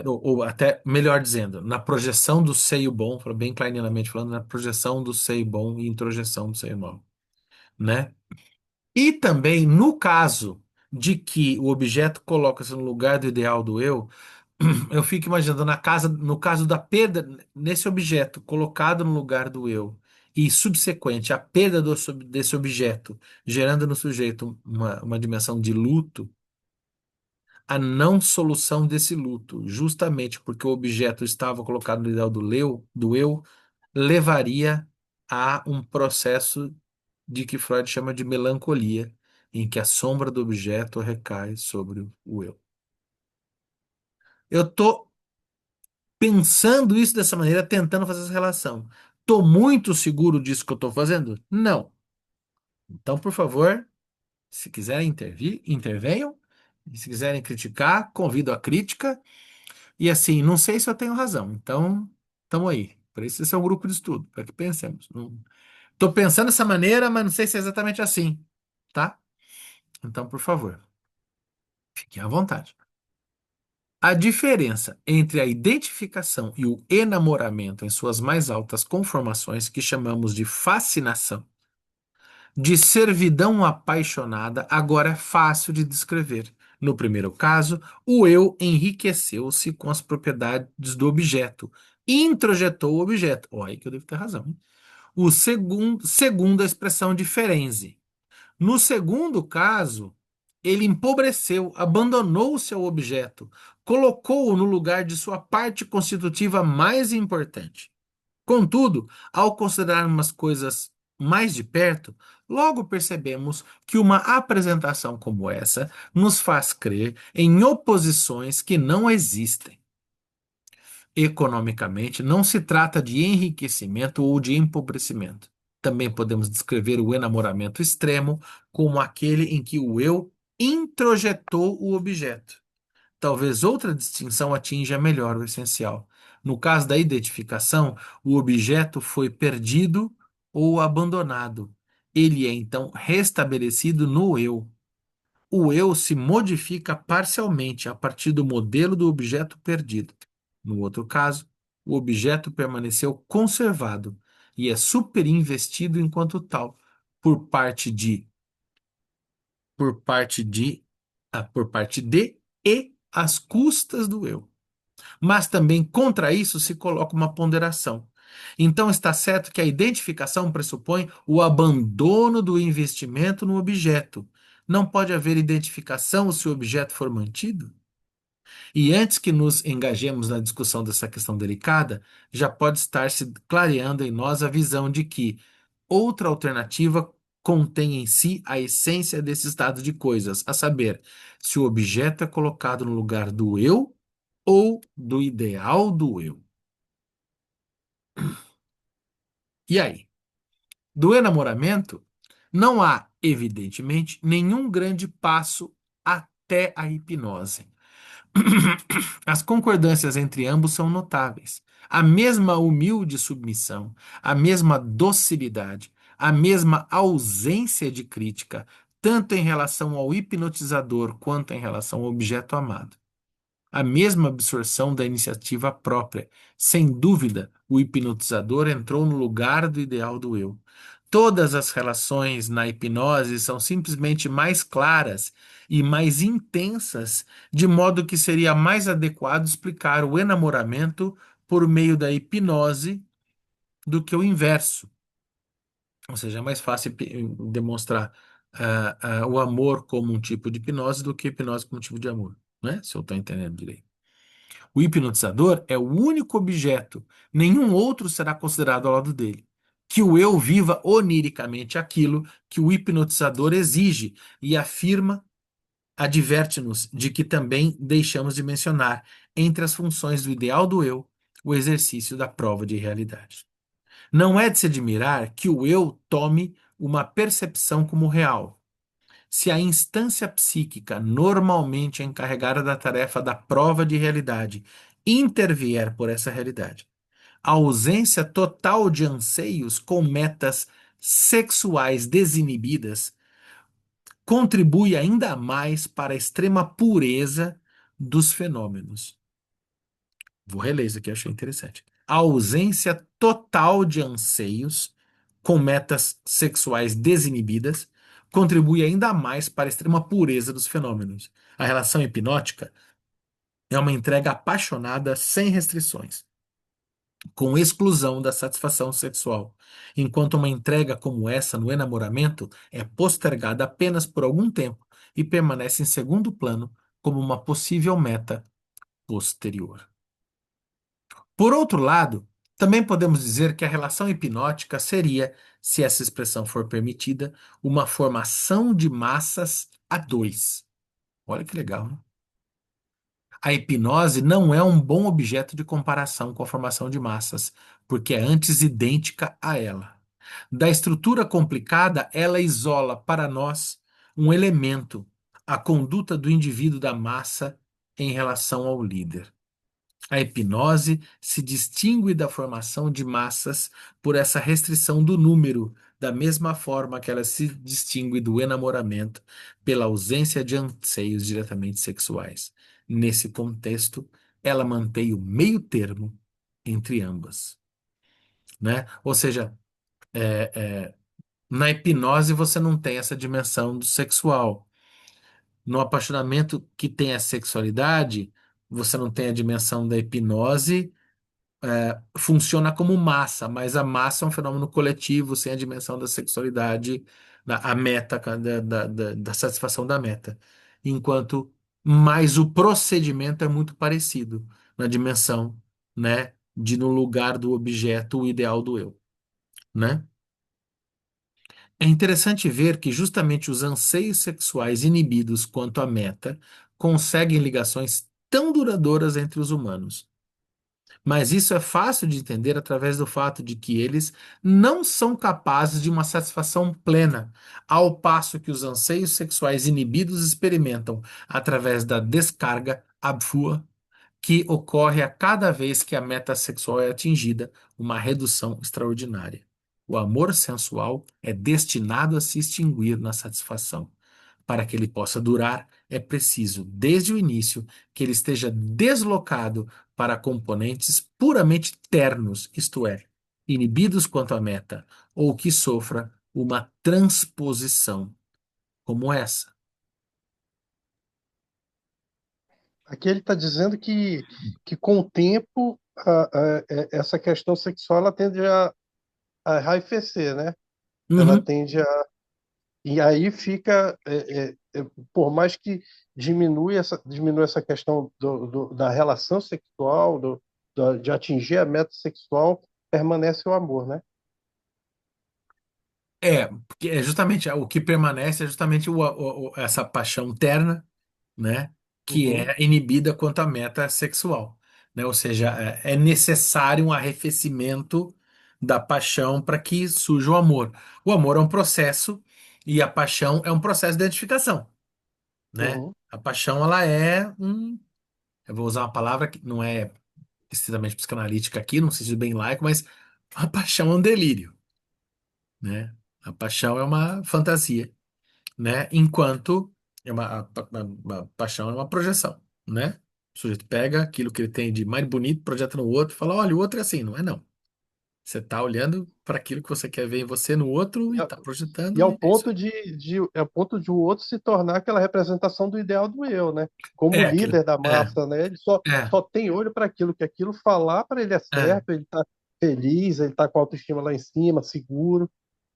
Speaker 1: Ou até, melhor dizendo, na projeção do seio bom, bem kleinianamente falando, na projeção do seio bom e introjeção do seio mau, né? E também no caso de que o objeto coloca-se no lugar do ideal do eu, eu fico imaginando no caso da perda nesse objeto colocado no lugar do eu e subsequente à perda desse objeto, gerando no sujeito uma dimensão de luto, a não solução desse luto, justamente porque o objeto estava colocado no ideal do eu, levaria a um processo de que Freud chama de melancolia, em que a sombra do objeto recai sobre o eu. Eu estou pensando isso dessa maneira, tentando fazer essa relação. Estou muito seguro disso que eu estou fazendo? Não. Então, por favor, se quiserem intervir, intervenham. E se quiserem criticar, convido a crítica. E assim, não sei se eu tenho razão. Então, estamos aí. Por isso, esse é um grupo de estudo, para que pensemos. Estou pensando dessa maneira, mas não sei se é exatamente assim, tá? Então, por favor, fiquem à vontade. A diferença entre a identificação e o enamoramento em suas mais altas conformações, que chamamos de fascinação, de servidão apaixonada, agora é fácil de descrever. No primeiro caso, o eu enriqueceu-se com as propriedades do objeto, introjetou o objeto. Olha aí que eu devo ter razão, hein? O segundo a expressão de Ferenczi. No segundo caso, ele empobreceu, abandonou o seu objeto, colocou-o no lugar de sua parte constitutiva mais importante. Contudo, ao considerarmos as coisas mais de perto, logo percebemos que uma apresentação como essa nos faz crer em oposições que não existem. Economicamente, não se trata de enriquecimento ou de empobrecimento. Também podemos descrever o enamoramento extremo como aquele em que o eu introjetou o objeto. Talvez outra distinção atinja melhor o essencial. No caso da identificação, o objeto foi perdido ou abandonado. Ele é então restabelecido no eu. O eu se modifica parcialmente a partir do modelo do objeto perdido. No outro caso, o objeto permaneceu conservado e é superinvestido enquanto tal, por parte de, por parte de, por parte de e às custas do eu. Mas também contra isso se coloca uma ponderação. Então está certo que a identificação pressupõe o abandono do investimento no objeto. Não pode haver identificação se o objeto for mantido? E antes que nos engajemos na discussão dessa questão delicada, já pode estar se clareando em nós a visão de que outra alternativa contém em si a essência desse estado de coisas, a saber, se o objeto é colocado no lugar do eu ou do ideal do eu. E aí? Do enamoramento, não há, evidentemente, nenhum grande passo até a hipnose. As concordâncias entre ambos são notáveis. A mesma humilde submissão, a mesma docilidade, a mesma ausência de crítica, tanto em relação ao hipnotizador quanto em relação ao objeto amado. A mesma absorção da iniciativa própria. Sem dúvida, o hipnotizador entrou no lugar do ideal do eu. Todas as relações na hipnose são simplesmente mais claras e mais intensas, de modo que seria mais adequado explicar o enamoramento por meio da hipnose do que o inverso. Ou seja, é mais fácil demonstrar o amor como um tipo de hipnose do que hipnose como um tipo de amor, né? Se eu estou entendendo direito. O hipnotizador é o único objeto, nenhum outro será considerado ao lado dele. Que o eu viva oniricamente aquilo que o hipnotizador exige e afirma, adverte-nos de que também deixamos de mencionar, entre as funções do ideal do eu, o exercício da prova de realidade. Não é de se admirar que o eu tome uma percepção como real. Se a instância psíquica normalmente encarregada da tarefa da prova de realidade intervier por essa realidade, a ausência total de anseios com metas sexuais desinibidas contribui ainda mais para a extrema pureza dos fenômenos. Vou reler isso aqui, achei interessante. A ausência total de anseios com metas sexuais desinibidas contribui ainda mais para a extrema pureza dos fenômenos. A relação hipnótica é uma entrega apaixonada sem restrições, com exclusão da satisfação sexual, enquanto uma entrega como essa no enamoramento é postergada apenas por algum tempo e permanece em segundo plano como uma possível meta posterior. Por outro lado, também podemos dizer que a relação hipnótica seria, se essa expressão for permitida, uma formação de massas a dois. Olha que legal, né? A hipnose não é um bom objeto de comparação com a formação de massas, porque é antes idêntica a ela. Da estrutura complicada, ela isola para nós um elemento, a conduta do indivíduo da massa em relação ao líder. A hipnose se distingue da formação de massas por essa restrição do número, da mesma forma que ela se distingue do enamoramento pela ausência de anseios diretamente sexuais. Nesse contexto, ela mantém o meio termo entre ambas, né? Ou seja, na hipnose você não tem essa dimensão do sexual. No apaixonamento que tem a sexualidade, você não tem a dimensão da hipnose, funciona como massa, mas a massa é um fenômeno coletivo, sem a dimensão da sexualidade, a meta, da satisfação da meta. Enquanto mais o procedimento é muito parecido na dimensão, né, de no lugar do objeto, o ideal do eu, né? É interessante ver que justamente os anseios sexuais inibidos quanto à meta conseguem ligações tão duradouras entre os humanos. Mas isso é fácil de entender através do fato de que eles não são capazes de uma satisfação plena, ao passo que os anseios sexuais inibidos experimentam através da descarga abfua, que ocorre a cada vez que a meta sexual é atingida, uma redução extraordinária. O amor sensual é destinado a se extinguir na satisfação. Para que ele possa durar, é preciso, desde o início, que ele esteja deslocado para componentes puramente ternos, isto é, inibidos quanto à meta, ou que sofra uma transposição como essa.
Speaker 2: Aqui ele está dizendo que com o tempo essa questão sexual ela tende a arrefecer, né? Ela
Speaker 1: Uhum.
Speaker 2: tende a e aí fica por mais que diminui essa questão da relação sexual, de atingir a meta sexual, permanece o amor, né?
Speaker 1: Porque é justamente o que permanece é justamente essa paixão terna, né, que
Speaker 2: Uhum,
Speaker 1: é inibida quanto à meta sexual, né? Ou seja, é necessário um arrefecimento da paixão para que surja o amor. O amor é um processo e a paixão é um processo de identificação, né?
Speaker 2: uhum.
Speaker 1: A paixão ela é eu vou usar uma palavra que não é estritamente psicanalítica aqui, não sei se é bem laico, mas a paixão é um delírio, né? A paixão é uma fantasia, né? Enquanto a paixão é uma projeção, né? O sujeito pega aquilo que ele tem de mais bonito, projeta no outro, fala, olha, o outro é assim, não é não. Você está olhando para aquilo que você quer ver em você no outro e
Speaker 2: E,
Speaker 1: está
Speaker 2: e
Speaker 1: projetando,
Speaker 2: ao
Speaker 1: e é isso
Speaker 2: ponto ao ponto de o outro se tornar aquela representação do ideal do eu, né?
Speaker 1: aí.
Speaker 2: Como
Speaker 1: Aquilo.
Speaker 2: líder da
Speaker 1: É,
Speaker 2: massa, né? Ele só,
Speaker 1: é,
Speaker 2: só tem olho para aquilo que aquilo falar para ele é
Speaker 1: é,
Speaker 2: certo, ele está feliz, ele está com a autoestima lá em cima, seguro,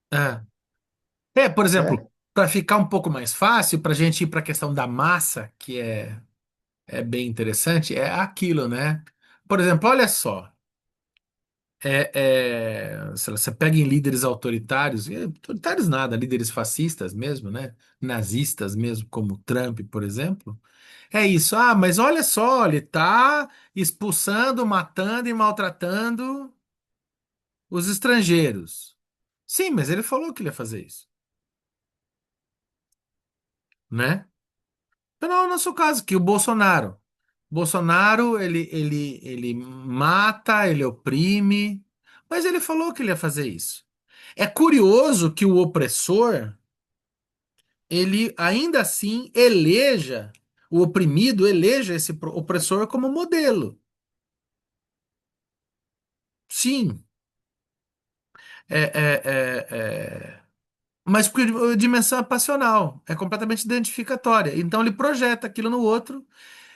Speaker 1: é. Por
Speaker 2: né?
Speaker 1: exemplo, para ficar um pouco mais fácil, para a gente ir para a questão da massa, que é bem interessante, é aquilo, né? Por exemplo, olha só. Sei lá, você pega em líderes autoritários, e autoritários nada, líderes fascistas mesmo, né? Nazistas mesmo, como Trump, por exemplo. É isso. Ah, mas olha só, ele tá expulsando, matando e maltratando os estrangeiros. Sim, mas ele falou que ele ia fazer isso, né? Então, não é o nosso caso, que o Bolsonaro. Bolsonaro, ele mata, ele oprime, mas ele falou que ele ia fazer isso. É curioso que o opressor, ele ainda assim eleja, o oprimido eleja esse opressor como modelo. Sim, é, é, é, é, mas porque a dimensão é passional, é completamente identificatória. Então ele projeta aquilo no outro.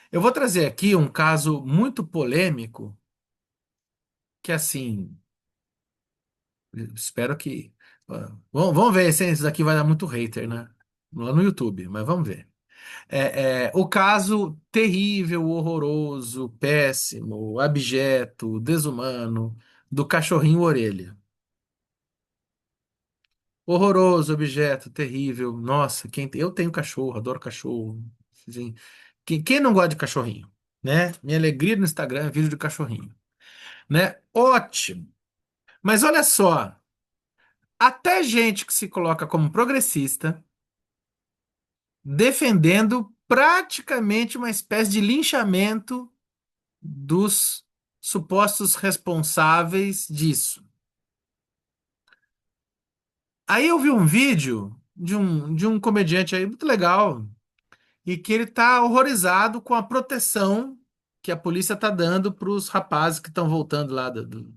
Speaker 1: Eu vou trazer aqui um caso muito polêmico, que assim, espero que. Vamos ver se isso daqui vai dar muito hater, né? Lá no YouTube, mas vamos ver. O caso terrível, horroroso, péssimo, abjeto, desumano do cachorrinho orelha. Horroroso, objeto, terrível. Nossa, eu tenho cachorro, adoro cachorro. Assim, quem não gosta de cachorrinho, né? Minha alegria no Instagram é vídeo de cachorrinho, né? Ótimo. Mas olha só, até gente que se coloca como progressista, defendendo praticamente uma espécie de linchamento dos supostos responsáveis disso. Aí eu vi um vídeo de um comediante aí muito legal, e que ele tá horrorizado com a proteção que a polícia tá dando para os rapazes que estão voltando lá do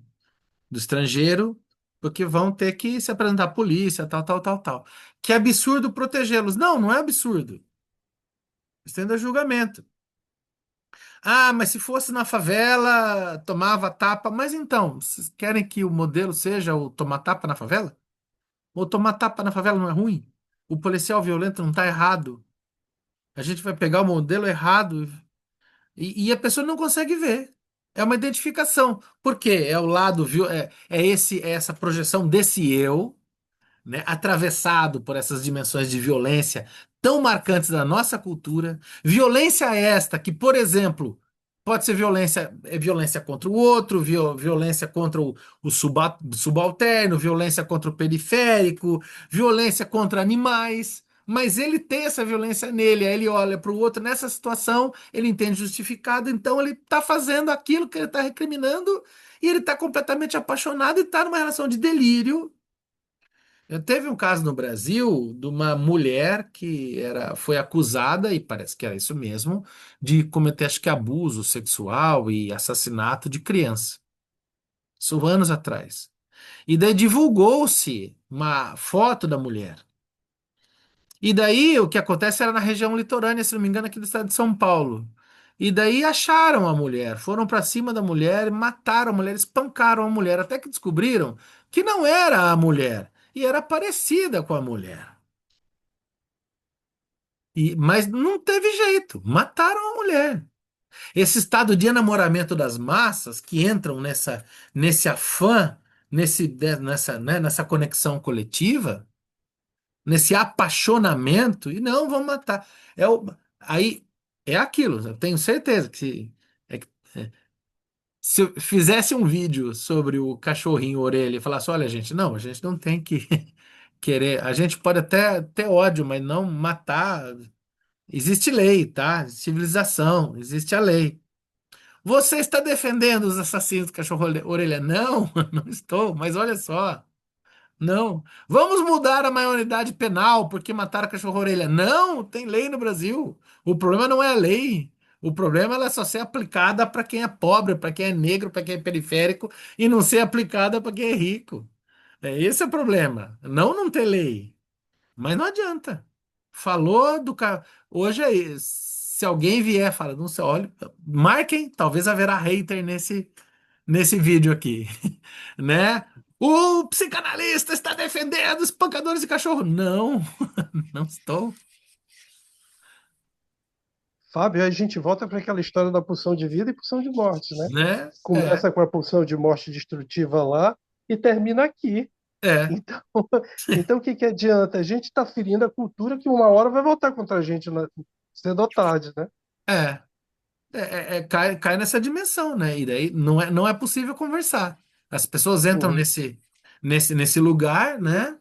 Speaker 1: estrangeiro, porque vão ter que se apresentar à polícia, tal, tal, tal, tal. Que é absurdo protegê-los. Não, não é absurdo. Estenda julgamento. Ah, mas se fosse na favela, tomava tapa. Mas então, vocês querem que o modelo seja o tomar tapa na favela? Ou tomar tapa na favela não é ruim? O policial violento não está errado. A gente vai pegar o modelo errado e a pessoa não consegue ver. É uma identificação. Por quê? É o lado, é essa projeção desse eu, né, atravessado por essas dimensões de violência tão marcantes da nossa cultura. Violência esta que, por exemplo, pode ser violência, violência contra o outro, violência contra o subalterno, violência contra o periférico, violência contra animais. Mas ele tem essa violência nele, aí ele olha para o outro nessa situação, ele entende justificado, então ele está fazendo aquilo que ele está recriminando e ele está completamente apaixonado e está numa relação de delírio. Teve um caso no Brasil de uma mulher que foi acusada, e parece que era isso mesmo, de cometer, acho que, abuso sexual e assassinato de criança. Isso anos atrás. E daí divulgou-se uma foto da mulher. E daí o que acontece era na região litorânea, se não me engano, aqui do estado de São Paulo. E daí acharam a mulher, foram para cima da mulher, mataram a mulher, espancaram a mulher, até que descobriram que não era a mulher e era parecida com a mulher. Mas não teve jeito, mataram a mulher. Esse estado de enamoramento das massas que entram nesse afã, nessa conexão coletiva, nesse apaixonamento, e não, vão matar. Aí é aquilo, eu tenho certeza que é que- se eu fizesse um vídeo sobre o cachorrinho orelha e falasse, olha, gente, não, a gente não tem que querer, a gente pode até ter ódio, mas não matar. Existe lei, tá? Civilização, existe a lei. Você está defendendo os assassinos do cachorro orelha? Não, não estou, mas olha só. Não. Vamos mudar a maioridade penal porque mataram cachorro orelha. Não, tem lei no Brasil. O problema não é a lei. O problema é ela só ser aplicada para quem é pobre, para quem é negro, para quem é periférico e não ser aplicada para quem é rico. Esse é o problema. Não, não ter lei. Mas não adianta. Falou do cara. Hoje é isso. Se alguém vier, fala, não sei, olha, marquem, talvez haverá hater nesse vídeo aqui, né? O psicanalista está defendendo os espancadores de cachorro. Não, não estou,
Speaker 2: Fábio, aí a gente volta para aquela história da pulsão de vida e pulsão de morte, né?
Speaker 1: né?
Speaker 2: Começa com a pulsão de morte destrutiva lá e termina aqui.
Speaker 1: É,
Speaker 2: Então, então o que que adianta? A gente está ferindo a cultura que uma hora vai voltar contra a gente, cedo ou tarde, né?
Speaker 1: é, cai nessa dimensão, né? E daí não é possível conversar. As pessoas entram
Speaker 2: Uhum.
Speaker 1: nesse lugar, né?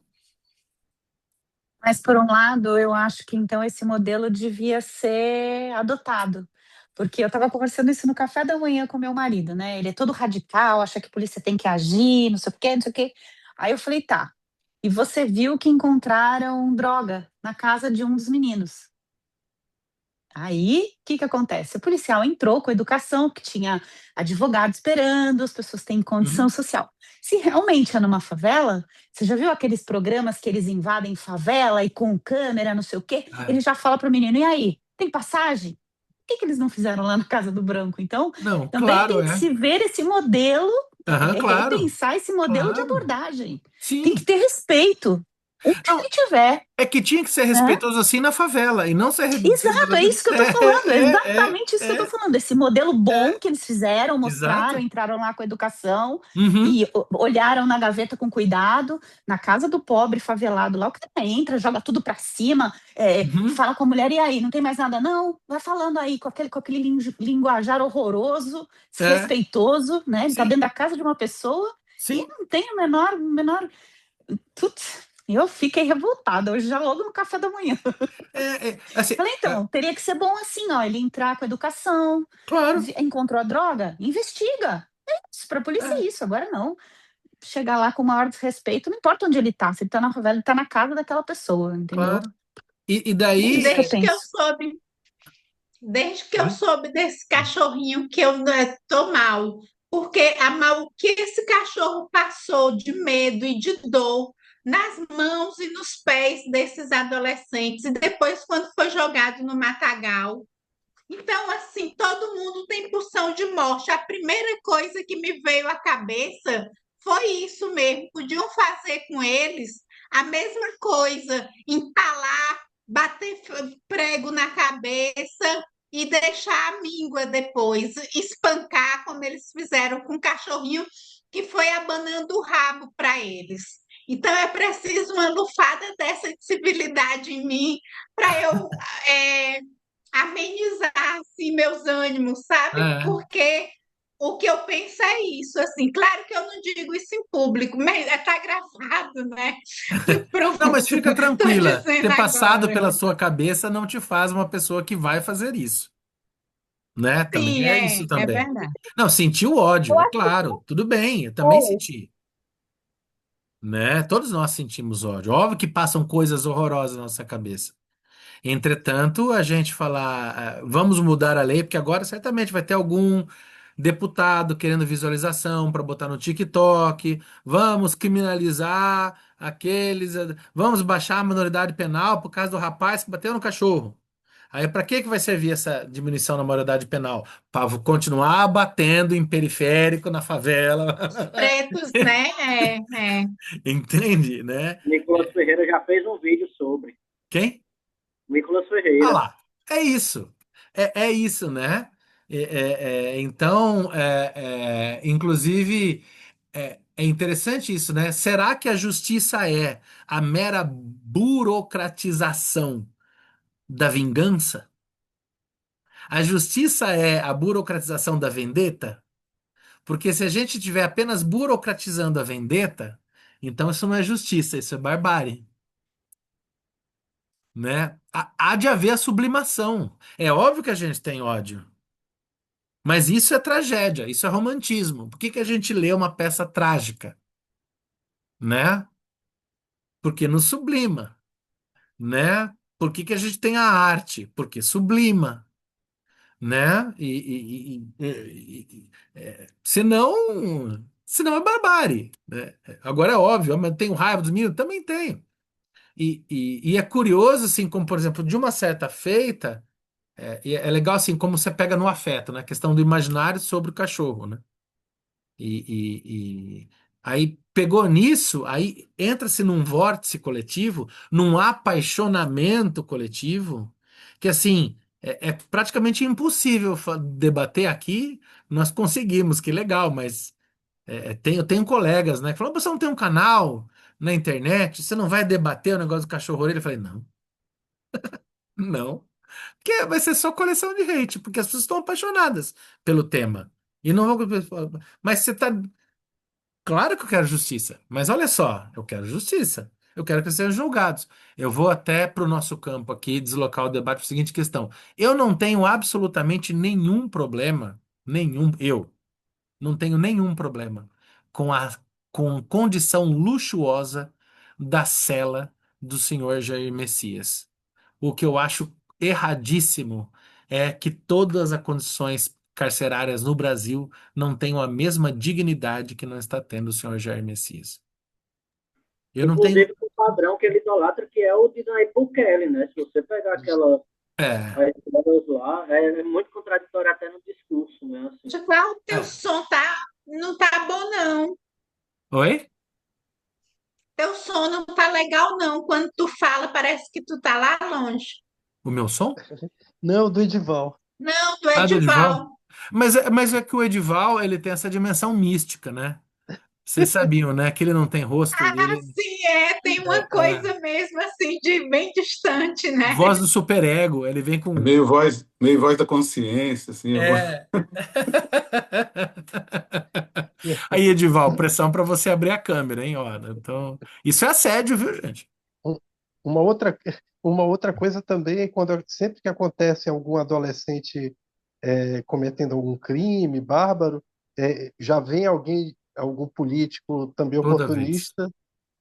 Speaker 4: Mas, por um lado, eu acho que então esse modelo devia ser adotado. Porque eu estava conversando isso no café da manhã com meu marido, né? Ele é todo radical, acha que a polícia tem que agir, não sei o quê, não sei o quê. Aí eu falei, tá. E você viu que encontraram droga na casa de um dos meninos. Aí, o que que acontece? O policial entrou com a educação, que tinha advogado esperando, as pessoas têm condição
Speaker 1: Uhum.
Speaker 4: social. Se realmente é numa favela, você já viu aqueles programas que eles invadem favela e com câmera, não sei o quê?
Speaker 1: É.
Speaker 4: Ele já fala para o menino, e aí, tem passagem? Por que que eles não fizeram lá na Casa do Branco? Então,
Speaker 1: Não,
Speaker 4: também
Speaker 1: claro,
Speaker 4: tem que
Speaker 1: é.
Speaker 4: se ver esse modelo,
Speaker 1: Aham, claro,
Speaker 4: repensar esse modelo de
Speaker 1: claro.
Speaker 4: abordagem. Tem que
Speaker 1: Sim.
Speaker 4: ter respeito, onde
Speaker 1: Não,
Speaker 4: ele estiver,
Speaker 1: é que tinha que ser
Speaker 4: né?
Speaker 1: respeitoso assim na favela e não ser
Speaker 4: Exato, é isso que eu tô falando, é exatamente isso que eu tô
Speaker 1: é,
Speaker 4: falando. Esse modelo bom
Speaker 1: é,
Speaker 4: que eles fizeram, mostraram,
Speaker 1: exato.
Speaker 4: entraram lá com a educação
Speaker 1: Uhum,
Speaker 4: e olharam na gaveta com cuidado, na casa do pobre favelado lá, o cara entra, joga tudo pra cima,
Speaker 1: uhum,
Speaker 4: fala com a mulher, e aí, não tem mais nada? Não, vai falando aí com aquele linguajar horroroso,
Speaker 1: é,
Speaker 4: desrespeitoso, né? Ele tá
Speaker 1: sim,
Speaker 4: dentro da casa de uma pessoa e
Speaker 1: sim.
Speaker 4: não tem o menor Putz, eu fiquei revoltada hoje, já logo no café da manhã.
Speaker 1: Assim,
Speaker 4: Falei, então, teria que ser bom assim, ó, ele entrar com educação,
Speaker 1: claro,
Speaker 4: encontrou a droga, investiga. É isso, pra polícia é
Speaker 1: é,
Speaker 4: isso, agora não. Chegar lá com o maior desrespeito, não importa onde ele tá, se ele tá na favela, ele tá na casa daquela pessoa, entendeu?
Speaker 1: claro. E
Speaker 4: É
Speaker 5: E
Speaker 1: daí,
Speaker 4: isso que eu
Speaker 5: desde que eu
Speaker 4: penso.
Speaker 5: soube, desde que eu
Speaker 1: oi?
Speaker 5: soube desse cachorrinho que eu tô mal, porque o que esse cachorro passou de medo e de dor nas mãos e nos pés desses adolescentes, e depois quando foi jogado no matagal. Então, assim, todo mundo tem pulsão de morte. A primeira coisa que me veio à cabeça foi isso mesmo. Podiam fazer com eles a mesma coisa, entalar, bater prego na cabeça e deixar a míngua depois, espancar, como eles fizeram com o cachorrinho que foi abanando o rabo para eles. Então, é preciso uma lufada dessa de civilidade em mim para eu é, amenizar assim meus ânimos, sabe?
Speaker 1: É.
Speaker 5: Porque o que eu penso é isso, assim, claro que eu não digo isso em público, mas tá gravado, né? E
Speaker 1: Não,
Speaker 5: pronto,
Speaker 1: mas fica
Speaker 5: tô
Speaker 1: tranquila.
Speaker 5: dizendo
Speaker 1: Ter passado
Speaker 5: agora.
Speaker 1: pela sua cabeça não te faz uma pessoa que vai fazer isso, né? Também
Speaker 5: Sim,
Speaker 1: é isso
Speaker 5: é
Speaker 1: também.
Speaker 5: verdade.
Speaker 1: Não, sentiu
Speaker 4: Eu
Speaker 1: ódio, é
Speaker 4: acho que
Speaker 1: claro, tudo bem, eu também
Speaker 4: foi.
Speaker 1: senti, né? Todos nós sentimos ódio. Óbvio que passam coisas horrorosas na nossa cabeça. Entretanto, a gente falar, vamos mudar a lei, porque agora certamente vai ter algum deputado querendo visualização para botar no TikTok, vamos criminalizar aqueles, vamos baixar a minoridade penal por causa do rapaz que bateu no cachorro. Aí, para que que vai servir essa diminuição na maioridade penal? Para continuar batendo em periférico, na favela.
Speaker 5: Pretos, né?
Speaker 1: Entende, né?
Speaker 3: Nicolas Ferreira já fez um vídeo sobre.
Speaker 1: Quem?
Speaker 3: Nicolas
Speaker 1: Ah
Speaker 3: Ferreira.
Speaker 1: lá. É isso. É isso, né? Então, inclusive, é interessante isso, né? Será que a justiça é a mera burocratização da vingança? A justiça é a burocratização da vendetta? Porque se a gente estiver apenas burocratizando a vendetta, então isso não é justiça, isso é barbárie, né? Há de haver a sublimação. É óbvio que a gente tem ódio, mas isso é tragédia, isso é romantismo. Por que que a gente lê uma peça trágica, né? Porque nos sublima, né? Por que que a gente tem a arte? Porque sublima, né? Senão é barbárie, né? Agora é óbvio, mas tenho raiva dos meninos? Também tenho. E é curioso, assim, como, por exemplo, de uma certa feita, e é legal, assim, como você pega no afeto, né? A questão do imaginário sobre o cachorro, né? E aí pegou nisso, aí entra-se num vórtice coletivo, num apaixonamento coletivo, que, assim, é praticamente impossível debater aqui. Nós conseguimos, que legal, mas eu tenho colegas, né, que falam: você não tem um canal na internet, você não vai debater o negócio do cachorro-orelha? Eu falei: não, não. Porque vai ser só coleção de hate, porque as pessoas estão apaixonadas pelo tema. E não vão. Mas você tá. Claro que eu quero justiça, mas olha só, eu quero justiça. Eu quero que sejam julgados. Eu vou até para o nosso campo aqui deslocar o debate para a seguinte questão. Eu não tenho absolutamente nenhum problema, eu não tenho nenhum problema com a condição luxuosa da cela do senhor Jair Messias. O que eu acho erradíssimo é que todas as condições carcerárias no Brasil não tenham a mesma dignidade que não está tendo o senhor Jair Messias. Eu não tenho.
Speaker 3: Inclusive com o padrão que ele idolatra, que é o de Nayib Bukele, né? Se você pegar aquela
Speaker 1: É,
Speaker 3: as ideias lá, é muito contraditório até no discurso, né? Assim.
Speaker 5: Tipo, ah, o teu
Speaker 1: é.
Speaker 5: som não tá bom, não.
Speaker 1: Oi?
Speaker 5: Teu som não tá legal, não. Quando tu fala, parece que tu tá lá longe.
Speaker 1: O meu som?
Speaker 2: Não, do Edival.
Speaker 5: Não, do
Speaker 1: Ah, do Edival?
Speaker 5: Edival.
Speaker 1: Mas é que o Edival, ele tem essa dimensão mística, né? Vocês sabiam, né? Que ele não tem rosto, ele
Speaker 5: Assim, tem uma
Speaker 1: é
Speaker 5: coisa mesmo assim de bem distante, né?
Speaker 1: voz do superego, ele vem
Speaker 6: É
Speaker 1: com.
Speaker 6: meio voz da consciência, assim, a voz.
Speaker 1: É. Aí, Edival, pressão para você abrir a câmera, hein? Ó, então, isso é assédio, viu, gente?
Speaker 2: Um- Uma outra, uma outra coisa também é quando sempre que acontece algum adolescente cometendo algum crime bárbaro, já vem alguém, algum político também
Speaker 1: Toda vez.
Speaker 2: oportunista,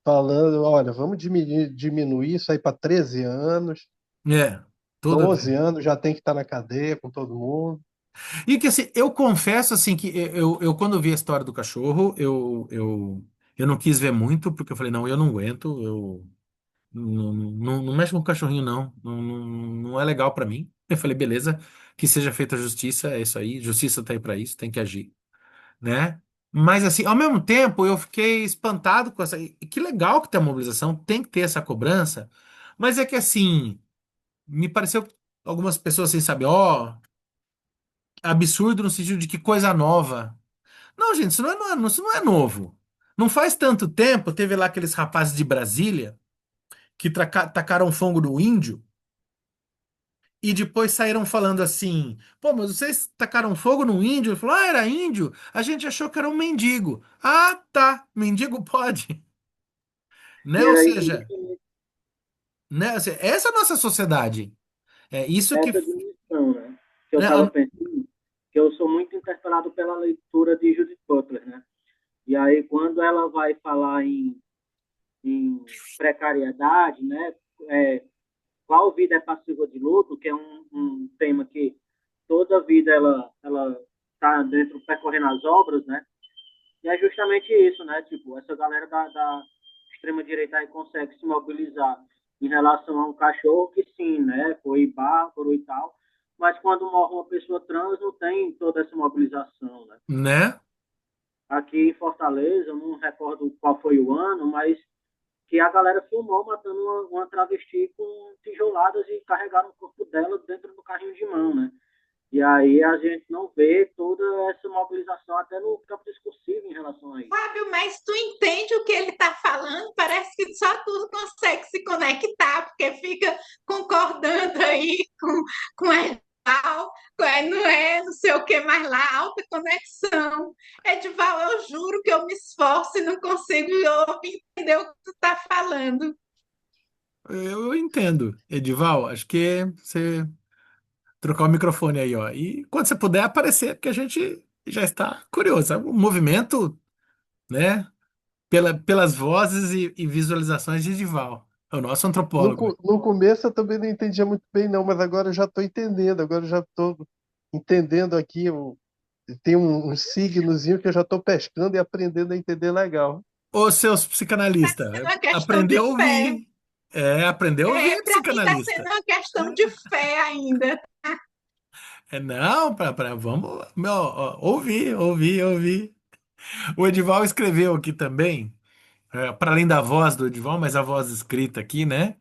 Speaker 2: falando, olha, vamos diminuir isso aí para 13 anos,
Speaker 1: É, toda
Speaker 2: 12
Speaker 1: vez.
Speaker 2: anos já tem que estar na cadeia com todo mundo.
Speaker 1: E que assim, eu confesso assim que eu quando vi a história do cachorro, eu não quis ver muito, porque eu falei, não, eu não aguento, eu não mexe com o cachorrinho, não. Não é legal pra mim. Eu falei, beleza, que seja feita a justiça, é isso aí, justiça tá aí pra isso, tem que agir, né? Mas assim, ao mesmo tempo, eu fiquei espantado com essa. E que legal que tem a mobilização, tem que ter essa cobrança, mas é que assim, me pareceu algumas pessoas assim, sabe, ó, absurdo no sentido de que coisa nova. Não, gente, isso não é novo. Não faz tanto tempo, teve lá aqueles rapazes de Brasília que tacaram fogo no índio e depois saíram falando assim: pô, mas vocês tacaram fogo no índio? Ele falou: ah, era índio? A gente achou que era um mendigo. Ah, tá, mendigo pode.
Speaker 3: E
Speaker 1: Né? Ou
Speaker 3: era
Speaker 1: seja,
Speaker 3: justamente
Speaker 1: né? Ou seja, essa é a nossa sociedade. É isso que.
Speaker 3: essa dimensão, né? Que eu
Speaker 1: Né,
Speaker 3: estava pensando, que eu sou muito interpelado pela leitura de Judith Butler, né? E aí, quando ela vai falar em precariedade, né? É, qual vida é passiva de luto, que é um tema que toda vida ela está dentro, percorrendo as obras, né? E é justamente isso, né? Tipo, essa galera da extrema-direita aí consegue se mobilizar em relação a um cachorro que, sim, né? Foi bárbaro e tal, mas quando morre uma pessoa trans não tem toda essa mobilização, né?
Speaker 1: né?
Speaker 3: Aqui em Fortaleza, eu não recordo qual foi o ano, mas que a galera filmou matando uma travesti com tijoladas e carregaram o corpo dela dentro do carrinho de mão, né? E aí a gente não vê toda essa mobilização até no campo discursivo em relação a isso.
Speaker 5: Fábio, mas tu entende o que ele está falando? Parece que só tu consegue se conectar, porque fica concordando aí com Edival, não é, não sei o que mais lá, alta conexão. Edival, eu juro que eu me esforço e não consigo entender o que tu está falando.
Speaker 1: Eu entendo, Edival. Acho que você trocar o microfone aí, ó. E quando você puder aparecer, porque a gente já está curioso. O movimento, né? Pelas vozes e visualizações de Edival. É o nosso antropólogo.
Speaker 2: No começo eu também não entendia muito bem, não, mas agora eu já estou entendendo, agora eu já estou entendendo aqui, tem um signozinho que eu já estou pescando e aprendendo a entender legal.
Speaker 1: Ô, seus psicanalistas,
Speaker 5: É uma questão
Speaker 1: aprender
Speaker 5: de
Speaker 1: a
Speaker 5: fé.
Speaker 1: ouvir. É, aprender a ouvir
Speaker 5: Para mim está sendo
Speaker 1: psicanalista.
Speaker 5: uma questão de fé ainda.
Speaker 1: É, não, vamos meu, ó, ouvir. O Edival escreveu aqui também, para além da voz do Edival, mas a voz escrita aqui, né?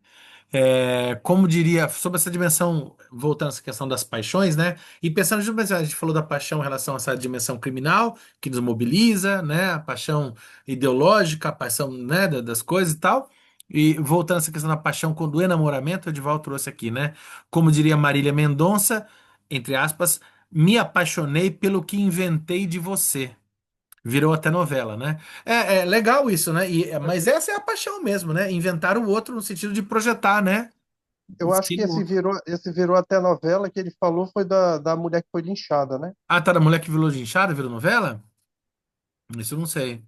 Speaker 1: Como diria, sobre essa dimensão, voltando a essa questão das paixões, né? E pensando, a gente falou da paixão em relação a essa dimensão criminal, que nos mobiliza, né? A paixão ideológica, a paixão, né, das coisas e tal. E voltando a essa questão da paixão com do enamoramento, o Edival trouxe aqui, né? Como diria Marília Mendonça, entre aspas, me apaixonei pelo que inventei de você. Virou até novela, né? É legal isso, né? Mas essa é a paixão mesmo, né? Inventar o outro no sentido de projetar, né?
Speaker 2: Eu acho que
Speaker 1: Estilo outro.
Speaker 2: esse virou até novela que ele falou foi da mulher que foi linchada, né?
Speaker 1: Ah, tá, da mulher que virou de inchada, virou novela? Isso eu não sei.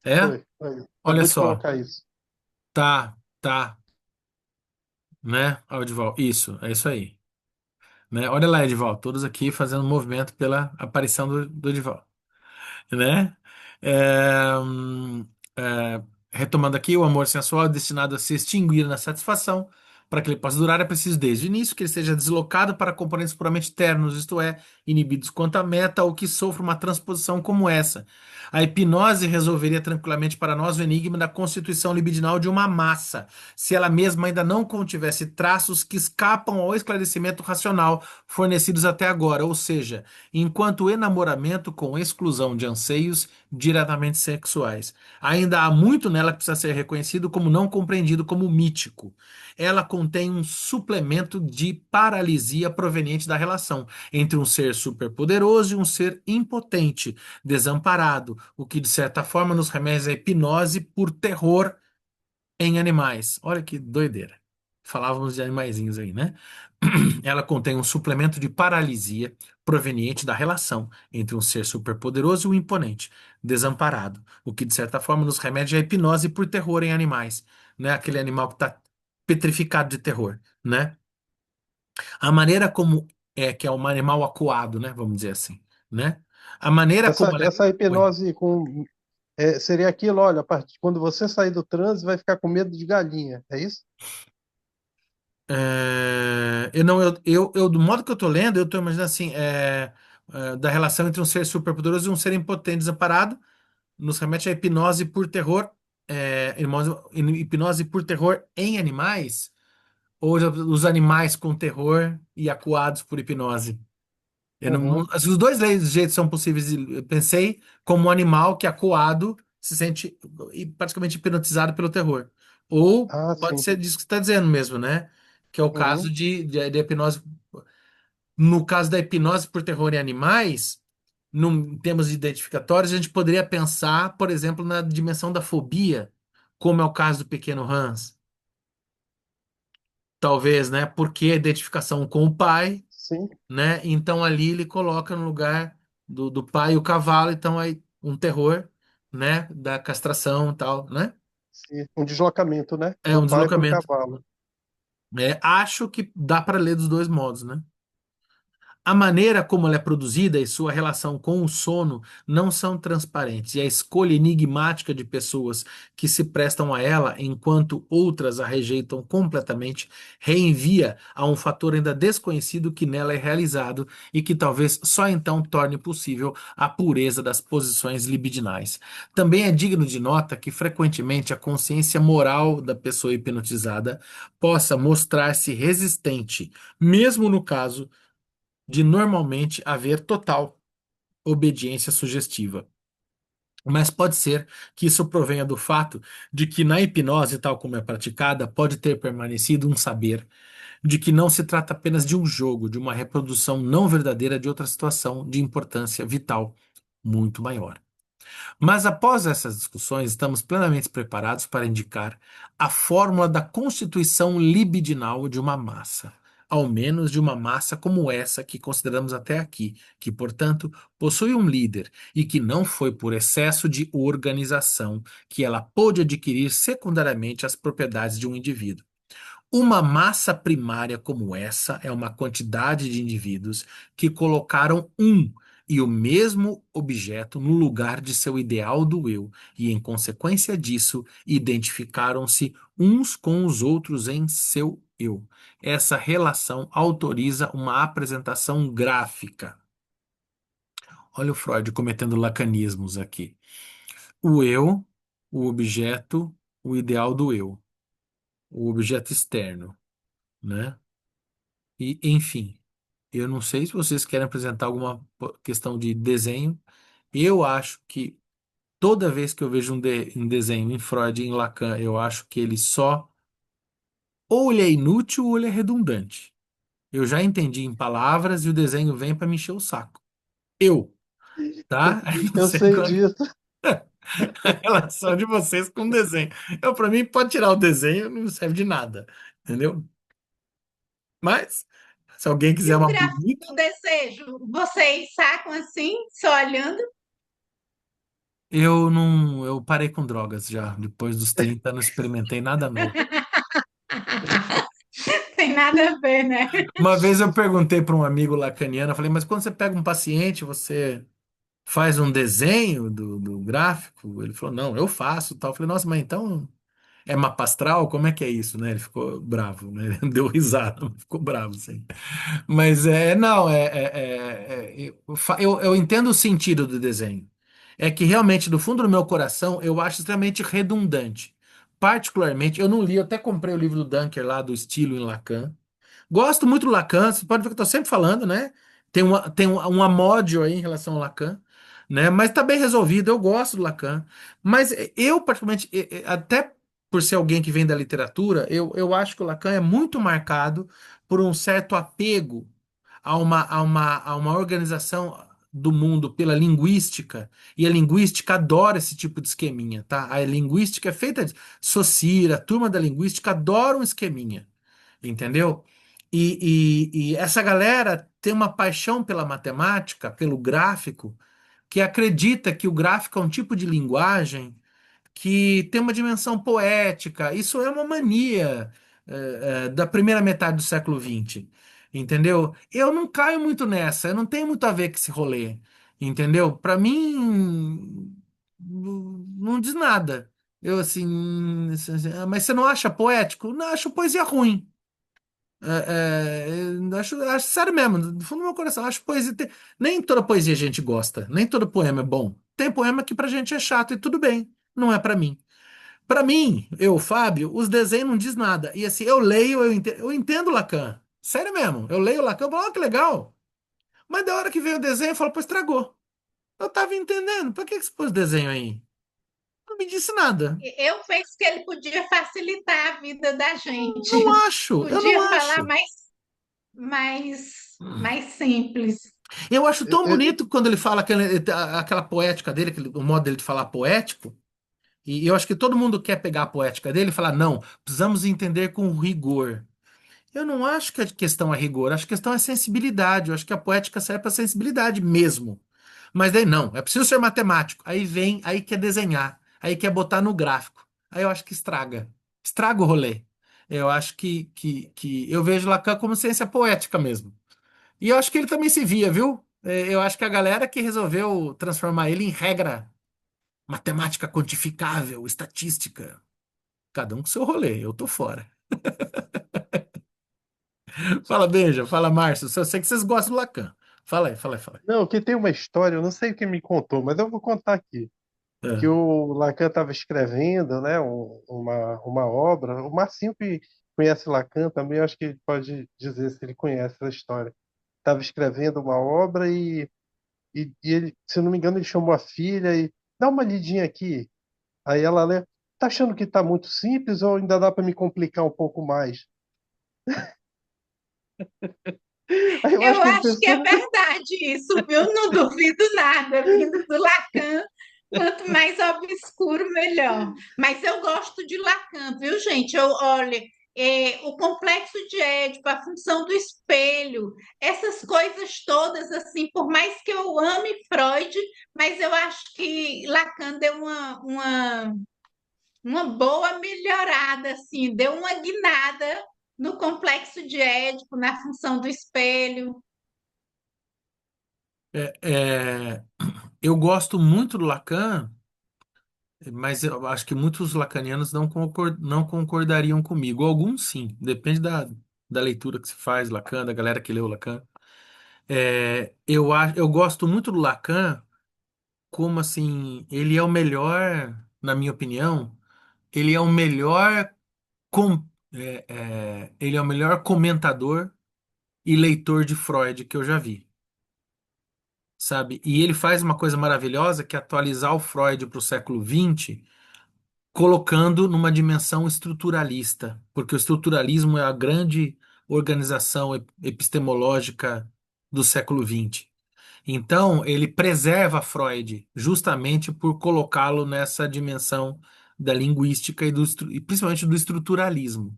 Speaker 1: É?
Speaker 2: Foi.
Speaker 1: Olha
Speaker 2: Acabou de
Speaker 1: só.
Speaker 2: colocar isso.
Speaker 1: Tá, né? Ó, Edival, isso, é isso aí. Né? Olha lá, Edival, todos aqui fazendo movimento pela aparição do Edival. Né? É, é, retomando aqui, o amor sensual é destinado a se extinguir na satisfação. Para que ele possa durar, é preciso, desde o início, que ele seja deslocado para componentes puramente ternos, isto é, inibidos quanto à meta, ou que sofra uma transposição como essa. A hipnose resolveria tranquilamente para nós o enigma da constituição libidinal de uma massa, se ela mesma ainda não contivesse traços que escapam ao esclarecimento racional fornecidos até agora, ou seja, enquanto enamoramento com exclusão de anseios diretamente sexuais. Ainda há muito nela que precisa ser reconhecido como não compreendido como mítico. Ela contém um suplemento de paralisia proveniente da relação entre um ser superpoderoso e um ser impotente, desamparado, o que de certa forma nos remete à hipnose por terror em animais. Olha que doideira. Falávamos de animaizinhos aí, né? Ela contém um suplemento de paralisia proveniente da relação entre um ser superpoderoso e um imponente, desamparado, o que de certa forma nos remete à hipnose por terror em animais, né? Aquele animal que está petrificado de terror, né? A maneira como que é um animal acuado, né? Vamos dizer assim, né? A maneira como ela é...
Speaker 2: Essa
Speaker 1: Oi.
Speaker 2: hipnose seria aquilo, olha, quando você sair do transe, vai ficar com medo de galinha, é isso?
Speaker 1: Eu não, do modo que eu tô lendo, eu tô imaginando assim, da relação entre um ser superpoderoso e um ser impotente desamparado, nos remete à hipnose por terror, hipnose por terror em animais, ou os animais com terror e acuados por hipnose.
Speaker 2: Uhum.
Speaker 1: Os dois jeitos são possíveis. Eu pensei como um animal que acuado se sente praticamente hipnotizado pelo terror. Ou
Speaker 2: Ah,
Speaker 1: pode
Speaker 2: sim.
Speaker 1: ser disso que você está dizendo mesmo, né? Que é o caso
Speaker 2: Uhum.
Speaker 1: de hipnose. No caso da hipnose por terror em animais, em termos identificatórios, a gente poderia pensar, por exemplo, na dimensão da fobia, como é o caso do pequeno Hans. Talvez, né? Porque a identificação com o pai,
Speaker 2: Sim,
Speaker 1: né? Então ali ele coloca no lugar do pai o cavalo, então aí um terror, né? Da castração e tal, né?
Speaker 2: sim. Um deslocamento, né?
Speaker 1: É
Speaker 2: Do
Speaker 1: um
Speaker 2: pai para o
Speaker 1: deslocamento.
Speaker 2: cavalo.
Speaker 1: Acho que dá para ler dos dois modos, né? A maneira como ela é produzida e sua relação com o sono não são transparentes, e a escolha enigmática de pessoas que se prestam a ela, enquanto outras a rejeitam completamente, reenvia a um fator ainda desconhecido que nela é realizado e que talvez só então torne possível a pureza das posições libidinais. Também é digno de nota que frequentemente a consciência moral da pessoa hipnotizada possa mostrar-se resistente, mesmo no caso de normalmente haver total obediência sugestiva. Mas pode ser que isso provenha do fato de que na hipnose, tal como é praticada, pode ter permanecido um saber de que não se trata apenas de um jogo, de uma reprodução não verdadeira de outra situação de importância vital muito maior. Mas após essas discussões, estamos plenamente preparados para indicar a fórmula da constituição libidinal de uma massa, ao menos de uma massa como essa que consideramos até aqui, que, portanto, possui um líder e que não foi por excesso de organização que ela pôde adquirir secundariamente as propriedades de um indivíduo. Uma massa primária como essa é uma quantidade de indivíduos que colocaram um e o mesmo objeto no lugar de seu ideal do eu, e, em consequência disso, identificaram-se uns com os outros em seu eu. Essa relação autoriza uma apresentação gráfica. Olha o Freud cometendo lacanismos aqui. O eu, o objeto, o ideal do eu, o objeto externo, né? E, enfim, eu não sei se vocês querem apresentar alguma questão de desenho. Eu acho que toda vez que eu vejo um desenho em Freud e em Lacan, eu acho que ele só ou ele é inútil ou ele é redundante. Eu já entendi em palavras e o desenho vem para me encher o saco. Eu, tá? Eu não
Speaker 2: Eu
Speaker 1: sei
Speaker 2: sei
Speaker 1: qual é
Speaker 2: disso.
Speaker 1: a relação de vocês com o desenho. Eu, para mim, pode tirar o desenho, não serve de nada, entendeu? Mas, se alguém
Speaker 5: E
Speaker 1: quiser
Speaker 5: o
Speaker 1: uma
Speaker 5: gráfico
Speaker 1: bonita.
Speaker 5: do desejo, vocês sacam assim, só olhando?
Speaker 1: Eu parei com drogas já. Depois dos 30 não experimentei nada novo.
Speaker 5: Tem nada a ver, né?
Speaker 1: Uma vez eu perguntei para um amigo lacaniano, eu falei, mas quando você pega um paciente, você faz um desenho do gráfico? Ele falou, não, eu faço, tal. Eu falei, nossa, mas então é mapa astral? Como é que é isso, né? Ele ficou bravo, né? Ele deu risada, ficou bravo, assim. Mas não, eu entendo o sentido do desenho. É que realmente, do fundo do meu coração, eu acho extremamente redundante. Particularmente, eu não li, eu até comprei o livro do Dunker lá, do estilo em Lacan. Gosto muito do Lacan, você pode ver que eu estou sempre falando, né? Tem uma módio aí em relação ao Lacan, né? Mas está bem resolvido, eu gosto do Lacan. Mas eu, particularmente, até por ser alguém que vem da literatura, eu acho que o Lacan é muito marcado por um certo apego a uma organização do mundo pela linguística, e a linguística adora esse tipo de esqueminha, tá? A linguística é feita de Saussure, a turma da linguística adora um esqueminha, entendeu? E essa galera tem uma paixão pela matemática, pelo gráfico, que acredita que o gráfico é um tipo de linguagem que tem uma dimensão poética. Isso é uma mania, da primeira metade do século XX, entendeu? Eu não caio muito nessa, eu não tenho muito a ver com esse rolê, entendeu? Para mim, não diz nada. Eu assim, mas você não acha poético? Não, acho poesia ruim. Eu acho sério mesmo, do fundo do meu coração, acho poesia. Nem toda poesia a gente gosta, nem todo poema é bom. Tem poema que pra gente é chato e tudo bem, não é pra mim. Pra mim, eu, Fábio, os desenhos não diz nada. E assim, eu leio, eu entendo Lacan. Sério mesmo, eu leio Lacan, eu falo, que legal. Mas da hora que veio o desenho, eu falo, pô, estragou. Eu tava entendendo, pra que que você pôs desenho aí? Não me disse nada.
Speaker 5: Eu penso que ele podia facilitar a vida da gente,
Speaker 1: Não acho, eu não
Speaker 5: podia falar
Speaker 1: acho.
Speaker 5: mais simples.
Speaker 1: Eu acho tão
Speaker 2: Eu-
Speaker 1: bonito quando ele fala aquela poética dele, o modo dele de falar poético, e eu acho que todo mundo quer pegar a poética dele e falar, não, precisamos entender com rigor. Eu não acho que a questão é rigor, acho que a questão é sensibilidade, eu acho que a poética serve para sensibilidade mesmo. Mas daí não, é preciso ser matemático. Aí vem, aí quer desenhar, aí quer botar no gráfico. Aí eu acho que estraga o rolê. Eu acho que eu vejo Lacan como ciência poética mesmo. E eu acho que ele também se via, viu? Eu acho que a galera que resolveu transformar ele em regra matemática quantificável, estatística. Cada um com seu rolê, eu tô fora. Fala, Benja, fala, Márcio. Eu sei que vocês gostam do Lacan. Fala aí, fala aí, fala
Speaker 2: não, que tem uma história, eu não sei quem me contou, mas eu vou contar aqui.
Speaker 1: aí.
Speaker 2: Que o Lacan estava escrevendo, né, uma obra. O Marcinho que conhece Lacan também, eu acho que ele pode dizer se ele conhece essa história. Estava escrevendo uma obra e ele, se eu não me engano, ele chamou a filha e dá uma lidinha aqui. Aí ela lê, tá achando que está muito simples ou ainda dá para me complicar um pouco mais? Aí eu acho
Speaker 5: Eu
Speaker 2: que ele
Speaker 5: acho que é
Speaker 2: pensou,
Speaker 5: verdade isso, viu? Não duvido nada, vindo do Lacan. Quanto mais obscuro, melhor. Mas eu gosto de Lacan, viu, gente? Olha, o complexo de Édipo, a função do espelho, essas coisas todas, assim, por mais que eu ame Freud, mas eu acho que Lacan deu uma boa melhorada, assim, deu uma guinada no complexo de Édipo, na função do espelho.
Speaker 1: Eu gosto muito do Lacan, mas eu acho que muitos lacanianos não concordariam comigo. Alguns sim, depende da leitura que se faz, Lacan, da galera que leu Lacan. Eu gosto muito do Lacan, como assim, ele é o melhor, na minha opinião, ele é o melhor, ele é o melhor comentador e leitor de Freud que eu já vi. Sabe? E ele faz uma coisa maravilhosa que é atualizar o Freud para o século XX, colocando numa dimensão estruturalista, porque o estruturalismo é a grande organização epistemológica do século XX. Então, ele preserva Freud justamente por colocá-lo nessa dimensão da linguística e principalmente do estruturalismo.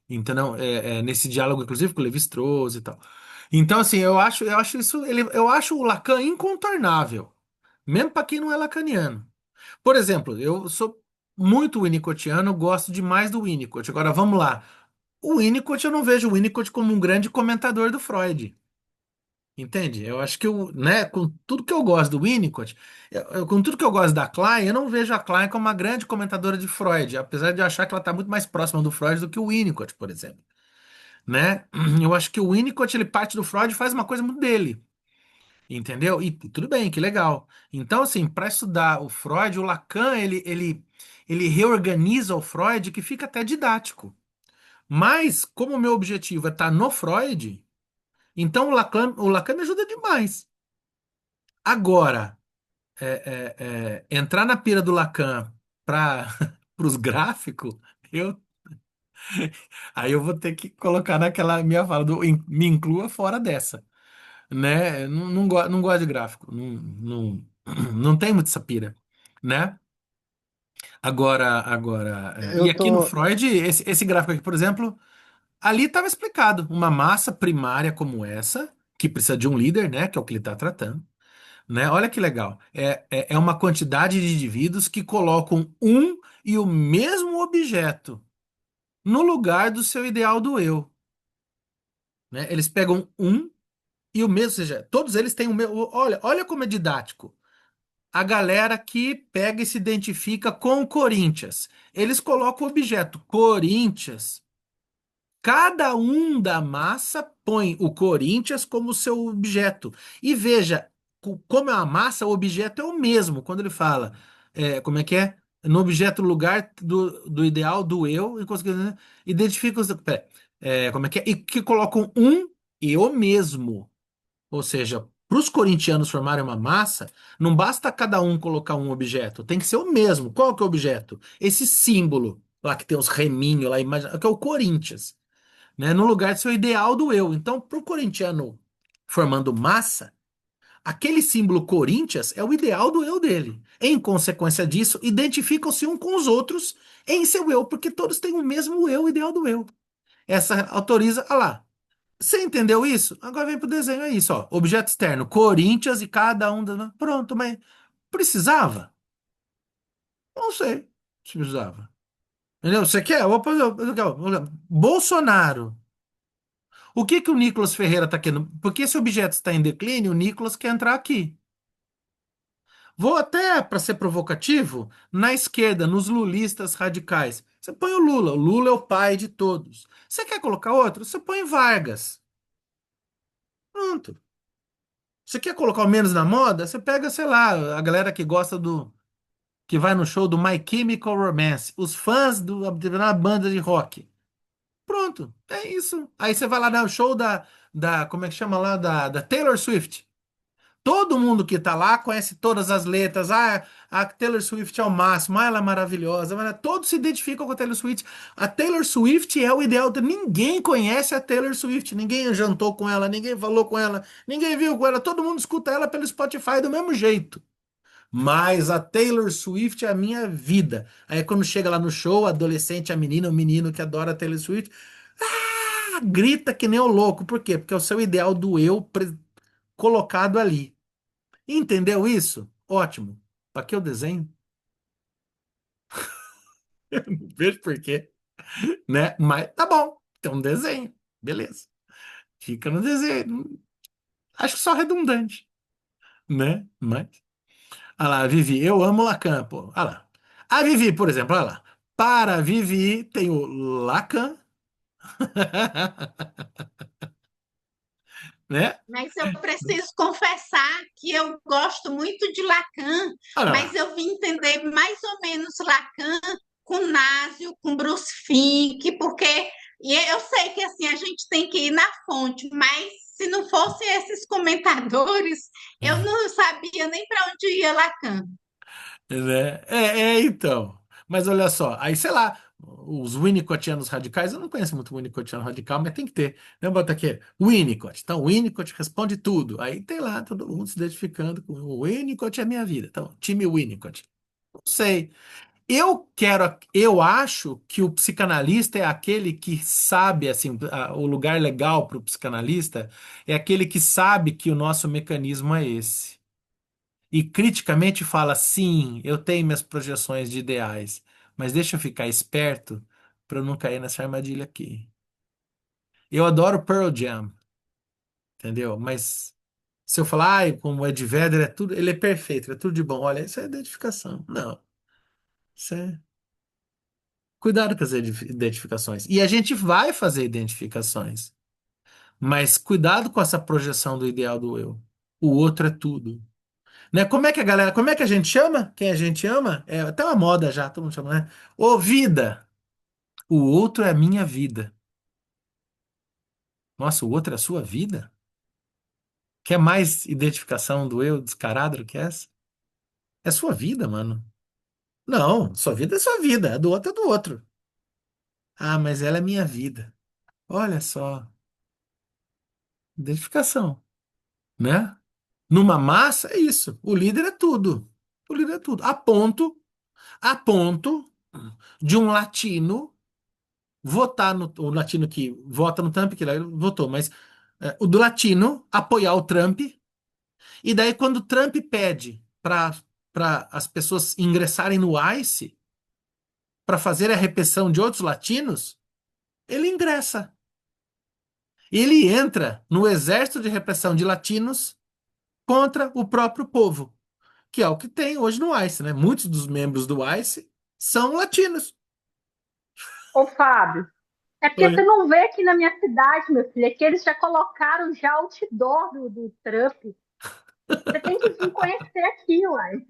Speaker 1: Entendeu? Nesse diálogo, inclusive, com o Levi-Strauss e tal. Então, assim, eu acho isso, eu acho o Lacan incontornável, mesmo para quem não é lacaniano. Por exemplo, eu sou muito winnicottiano, gosto demais do Winnicott. Agora, vamos lá. O Winnicott, eu não vejo o Winnicott como um grande comentador do Freud. Entende? Eu acho que né, com tudo que eu gosto do Winnicott, com tudo que eu gosto da Klein, eu não vejo a Klein como uma grande comentadora de Freud, apesar de eu achar que ela está muito mais próxima do Freud do que o Winnicott, por exemplo, né? Eu acho que o Winnicott, ele parte do Freud e faz uma coisa muito dele, entendeu? E tudo bem, que legal. Então, assim, para estudar o Freud, o Lacan, ele reorganiza o Freud que fica até didático. Mas, como o meu objetivo é estar no Freud, então o Lacan me ajuda demais. Agora, entrar na pira do Lacan para para os gráficos, eu, aí eu vou ter que colocar naquela minha fala do me inclua fora dessa, né? Não gosto de gráfico, não tem muito essa pira, né? E
Speaker 2: Eu
Speaker 1: aqui no
Speaker 2: tô,
Speaker 1: Freud, esse gráfico aqui, por exemplo, ali estava explicado, uma massa primária como essa, que precisa de um líder, né? Que é o que ele está tratando, né? Olha que legal. É uma quantidade de indivíduos que colocam um e o mesmo objeto no lugar do seu ideal do eu, né? Eles pegam um e o mesmo, ou seja, todos eles têm o mesmo. Olha como é didático. A galera que pega e se identifica com o Corinthians. Eles colocam o objeto Corinthians. Cada um da massa põe o Corinthians como seu objeto. E veja, como é uma massa, o objeto é o mesmo. Quando ele fala, como é que é? No objeto, lugar do ideal, do eu, identifica os. Como é que é? E que colocam um e o mesmo. Ou seja, para os corintianos formarem uma massa, não basta cada um colocar um objeto, tem que ser o mesmo. Qual que é o objeto? Esse símbolo lá que tem os reminhos lá, imagina, que é o Corinthians, né? No lugar de ser o ideal do eu. Então, para o corintiano formando massa, aquele símbolo Corinthians é o ideal do eu dele. Em consequência disso, identificam-se um com os outros em seu eu, porque todos têm o mesmo eu, ideal do eu. Essa autoriza, ah lá. Você entendeu isso? Agora vem pro desenho, é isso, ó. Objeto externo, Corinthians e cada um. Pronto, mas precisava? Não sei se precisava. Entendeu? Você quer? Bolsonaro. O que que o Nicolas Ferreira está querendo? Porque esse objeto está em declínio, o Nicolas quer entrar aqui. Vou até, para ser provocativo, na esquerda, nos lulistas radicais. Você põe o Lula. O Lula é o pai de todos. Você quer colocar outro? Você põe Vargas. Pronto. Você quer colocar o menos na moda? Você pega, sei lá, a galera que gosta do. Que vai no show do My Chemical Romance. Os fãs da banda de rock. Pronto, é isso. Aí você vai lá no show como é que chama lá? Da Taylor Swift. Todo mundo que tá lá conhece todas as letras. Ah, a Taylor Swift é o máximo. Ah, ela é maravilhosa. Todos se identificam com a Taylor Swift. A Taylor Swift é o ideal. Ninguém conhece a Taylor Swift. Ninguém jantou com ela. Ninguém falou com ela. Ninguém viu com ela. Todo mundo escuta ela pelo Spotify do mesmo jeito. Mas a Taylor Swift é a minha vida. Aí quando chega lá no show, adolescente, a menina, o menino que adora a Taylor Swift, grita que nem o louco. Por quê? Porque é o seu ideal do eu colocado ali. Entendeu isso? Ótimo. Para que o desenho? Não vejo por quê, né? Mas tá bom. Tem um desenho. Beleza. Fica no desenho. Acho só redundante, né? Mas. Olha lá, Vivi. Eu amo Lacan, pô. Olha lá. A Vivi, por exemplo, olha lá. Para a Vivi tem o Lacan, né?
Speaker 5: Mas eu preciso confessar que eu gosto muito de Lacan,
Speaker 1: Olha
Speaker 5: mas
Speaker 1: lá.
Speaker 5: eu vim entender mais ou menos Lacan com Nasio, com Bruce Fink, porque e eu sei que assim a gente tem que ir na fonte, mas se não fossem esses comentadores, eu não sabia nem para onde ia Lacan.
Speaker 1: Né? Então. Mas olha só, aí sei lá, os winnicottianos radicais, eu não conheço muito winnicottiano radical, mas tem que ter. Né? Bota aqui, Winnicott. Então, Winnicott responde tudo. Aí tem lá todo mundo se identificando com o Winnicott é minha vida. Então, time Winnicott. Não sei. Eu acho que o psicanalista é aquele que sabe, assim, o lugar legal para o psicanalista é aquele que sabe que o nosso mecanismo é esse e criticamente fala: sim, eu tenho minhas projeções de ideais, mas deixa eu ficar esperto para eu não cair nessa armadilha aqui. Eu adoro Pearl Jam, entendeu? Mas se eu falar, ai, como o Ed Vedder é tudo, ele é perfeito, é tudo de bom. Olha, isso é identificação. Não, isso é cuidado com as identificações. E a gente vai fazer identificações, mas cuidado com essa projeção do ideal do eu. O outro é tudo. Né? Como é que a galera, como é que a gente chama? Quem a gente ama? É até uma moda já, todo mundo chama, né? Ô vida, o outro é a minha vida. Nossa, o outro é a sua vida? Quer mais identificação do eu descarado do que essa? É sua vida, mano. Não, sua vida é sua vida, a do outro é do outro. Ah, mas ela é minha vida. Olha só, identificação, né? Numa massa é isso. O líder é tudo. O líder é tudo. A ponto de um latino votar no o latino que vota no Trump, que ele votou, mas o do latino apoiar o Trump, e daí quando o Trump pede para as pessoas ingressarem no ICE para fazer a repressão de outros latinos, ele ingressa. Ele entra no exército de repressão de latinos contra o próprio povo, que é o que tem hoje no ICE, né? Muitos dos membros do ICE são latinos.
Speaker 6: Ô, Fábio, é porque você
Speaker 1: Oi.
Speaker 6: não vê aqui na minha cidade, meu filho, é que eles já colocaram já outdoor do Trump. Você tem que vir conhecer aqui, uai.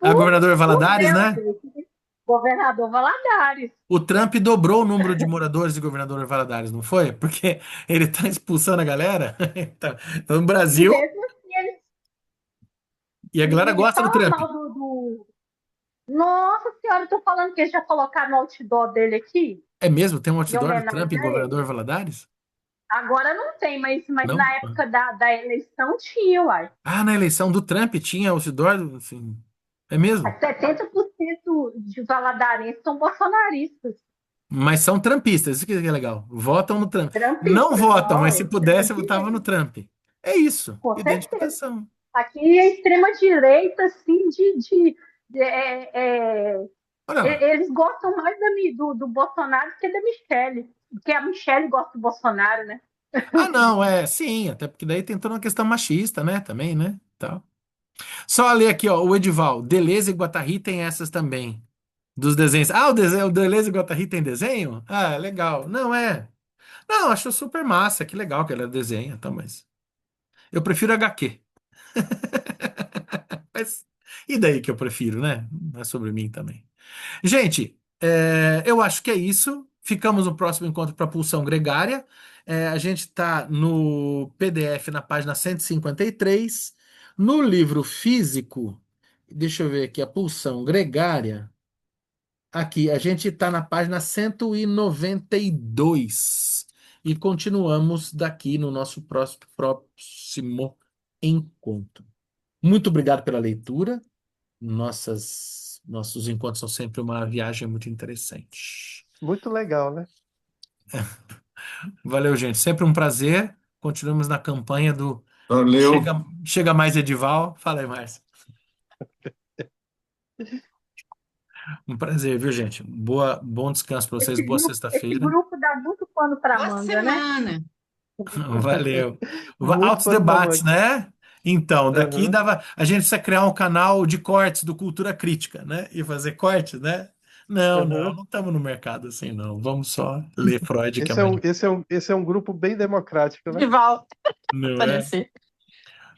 Speaker 1: A
Speaker 6: Por,
Speaker 1: governadora
Speaker 6: por
Speaker 1: Valadares,
Speaker 6: Deus,
Speaker 1: né?
Speaker 6: gente. Governador Valadares.
Speaker 1: O Trump dobrou o número de moradores de governador Valadares, não foi? Porque ele tá expulsando a galera. Tá no
Speaker 6: E
Speaker 1: Brasil
Speaker 6: mesmo assim,
Speaker 1: e a galera
Speaker 6: ele
Speaker 1: gosta do
Speaker 6: fala
Speaker 1: Trump.
Speaker 6: mal Nossa Senhora, eu tô falando que eles já colocaram o outdoor dele aqui,
Speaker 1: É mesmo? Tem um
Speaker 6: em
Speaker 1: outdoor do Trump
Speaker 6: homenagem
Speaker 1: em
Speaker 6: a ele.
Speaker 1: governador Valadares?
Speaker 6: Agora não tem, mas
Speaker 1: Não?
Speaker 6: na época da eleição tinha, uai.
Speaker 1: Ah, na eleição do Trump tinha outdoor, assim. É mesmo?
Speaker 6: 70% de valadarenses são bolsonaristas.
Speaker 1: Mas são trumpistas, isso que é legal. Votam no Trump. Não
Speaker 6: Trumpistas,
Speaker 1: votam, mas se
Speaker 6: não,
Speaker 1: pudesse, eu votava no Trump. É isso.
Speaker 6: com certeza.
Speaker 1: Identificação.
Speaker 6: Aqui é extrema-direita, assim,
Speaker 1: Olha lá.
Speaker 6: eles gostam mais do Bolsonaro do que da Michelle. Porque a Michelle gosta do Bolsonaro, né?
Speaker 1: Ah, não, sim, até porque daí tem toda uma questão machista, né? Também, né? Tal. Só ler aqui, ó, o Edival. Deleuze e Guattari tem essas também. Dos desenhos. Ah, o Deleuze e Guattari tem desenho? Ah, legal. Não, é. Não, acho super massa. Que legal que ela desenha, tá, mas. Eu prefiro HQ. Mas. E daí que eu prefiro, né? Não é sobre mim também. Gente, eu acho que é isso. Ficamos no próximo encontro para pulsão gregária. A gente está no PDF na página 153. No livro físico, deixa eu ver aqui, a pulsão gregária. Aqui, a gente está na página 192. E continuamos daqui no nosso próximo encontro. Muito obrigado pela leitura. Nossos encontros são sempre uma viagem muito interessante.
Speaker 2: Muito legal, né?
Speaker 1: Valeu, gente. Sempre um prazer. Continuamos na campanha do
Speaker 7: Valeu.
Speaker 1: Chega Mais Edival. Fala aí, Márcio. Um prazer, viu, gente? Bom descanso para vocês. Boa
Speaker 6: Esse
Speaker 1: sexta-feira.
Speaker 6: grupo dá muito pano para
Speaker 5: Boa
Speaker 6: manga, né?
Speaker 5: semana.
Speaker 1: Valeu.
Speaker 2: Muito
Speaker 1: Altos
Speaker 2: pano pra
Speaker 1: debates,
Speaker 2: manga.
Speaker 1: né? Então, daqui
Speaker 2: Aham,
Speaker 1: dava. A gente precisa criar um canal de cortes do Cultura Crítica, né? E fazer cortes, né? Não, não,
Speaker 2: aham.
Speaker 1: não estamos no mercado assim, não. Vamos só ler Freud, que é
Speaker 2: Esse é
Speaker 1: mais.
Speaker 2: esse é um grupo bem democrático, né?
Speaker 4: Edival,
Speaker 1: Não é?
Speaker 4: aparecer.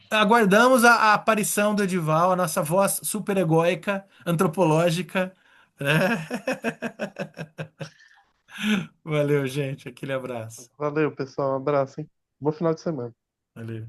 Speaker 1: Aguardamos a aparição do Edival, a nossa voz super egóica, antropológica, né? Valeu, gente. Aquele abraço.
Speaker 2: Valeu, pessoal. Um abraço, hein? Bom final de semana.
Speaker 1: Valeu.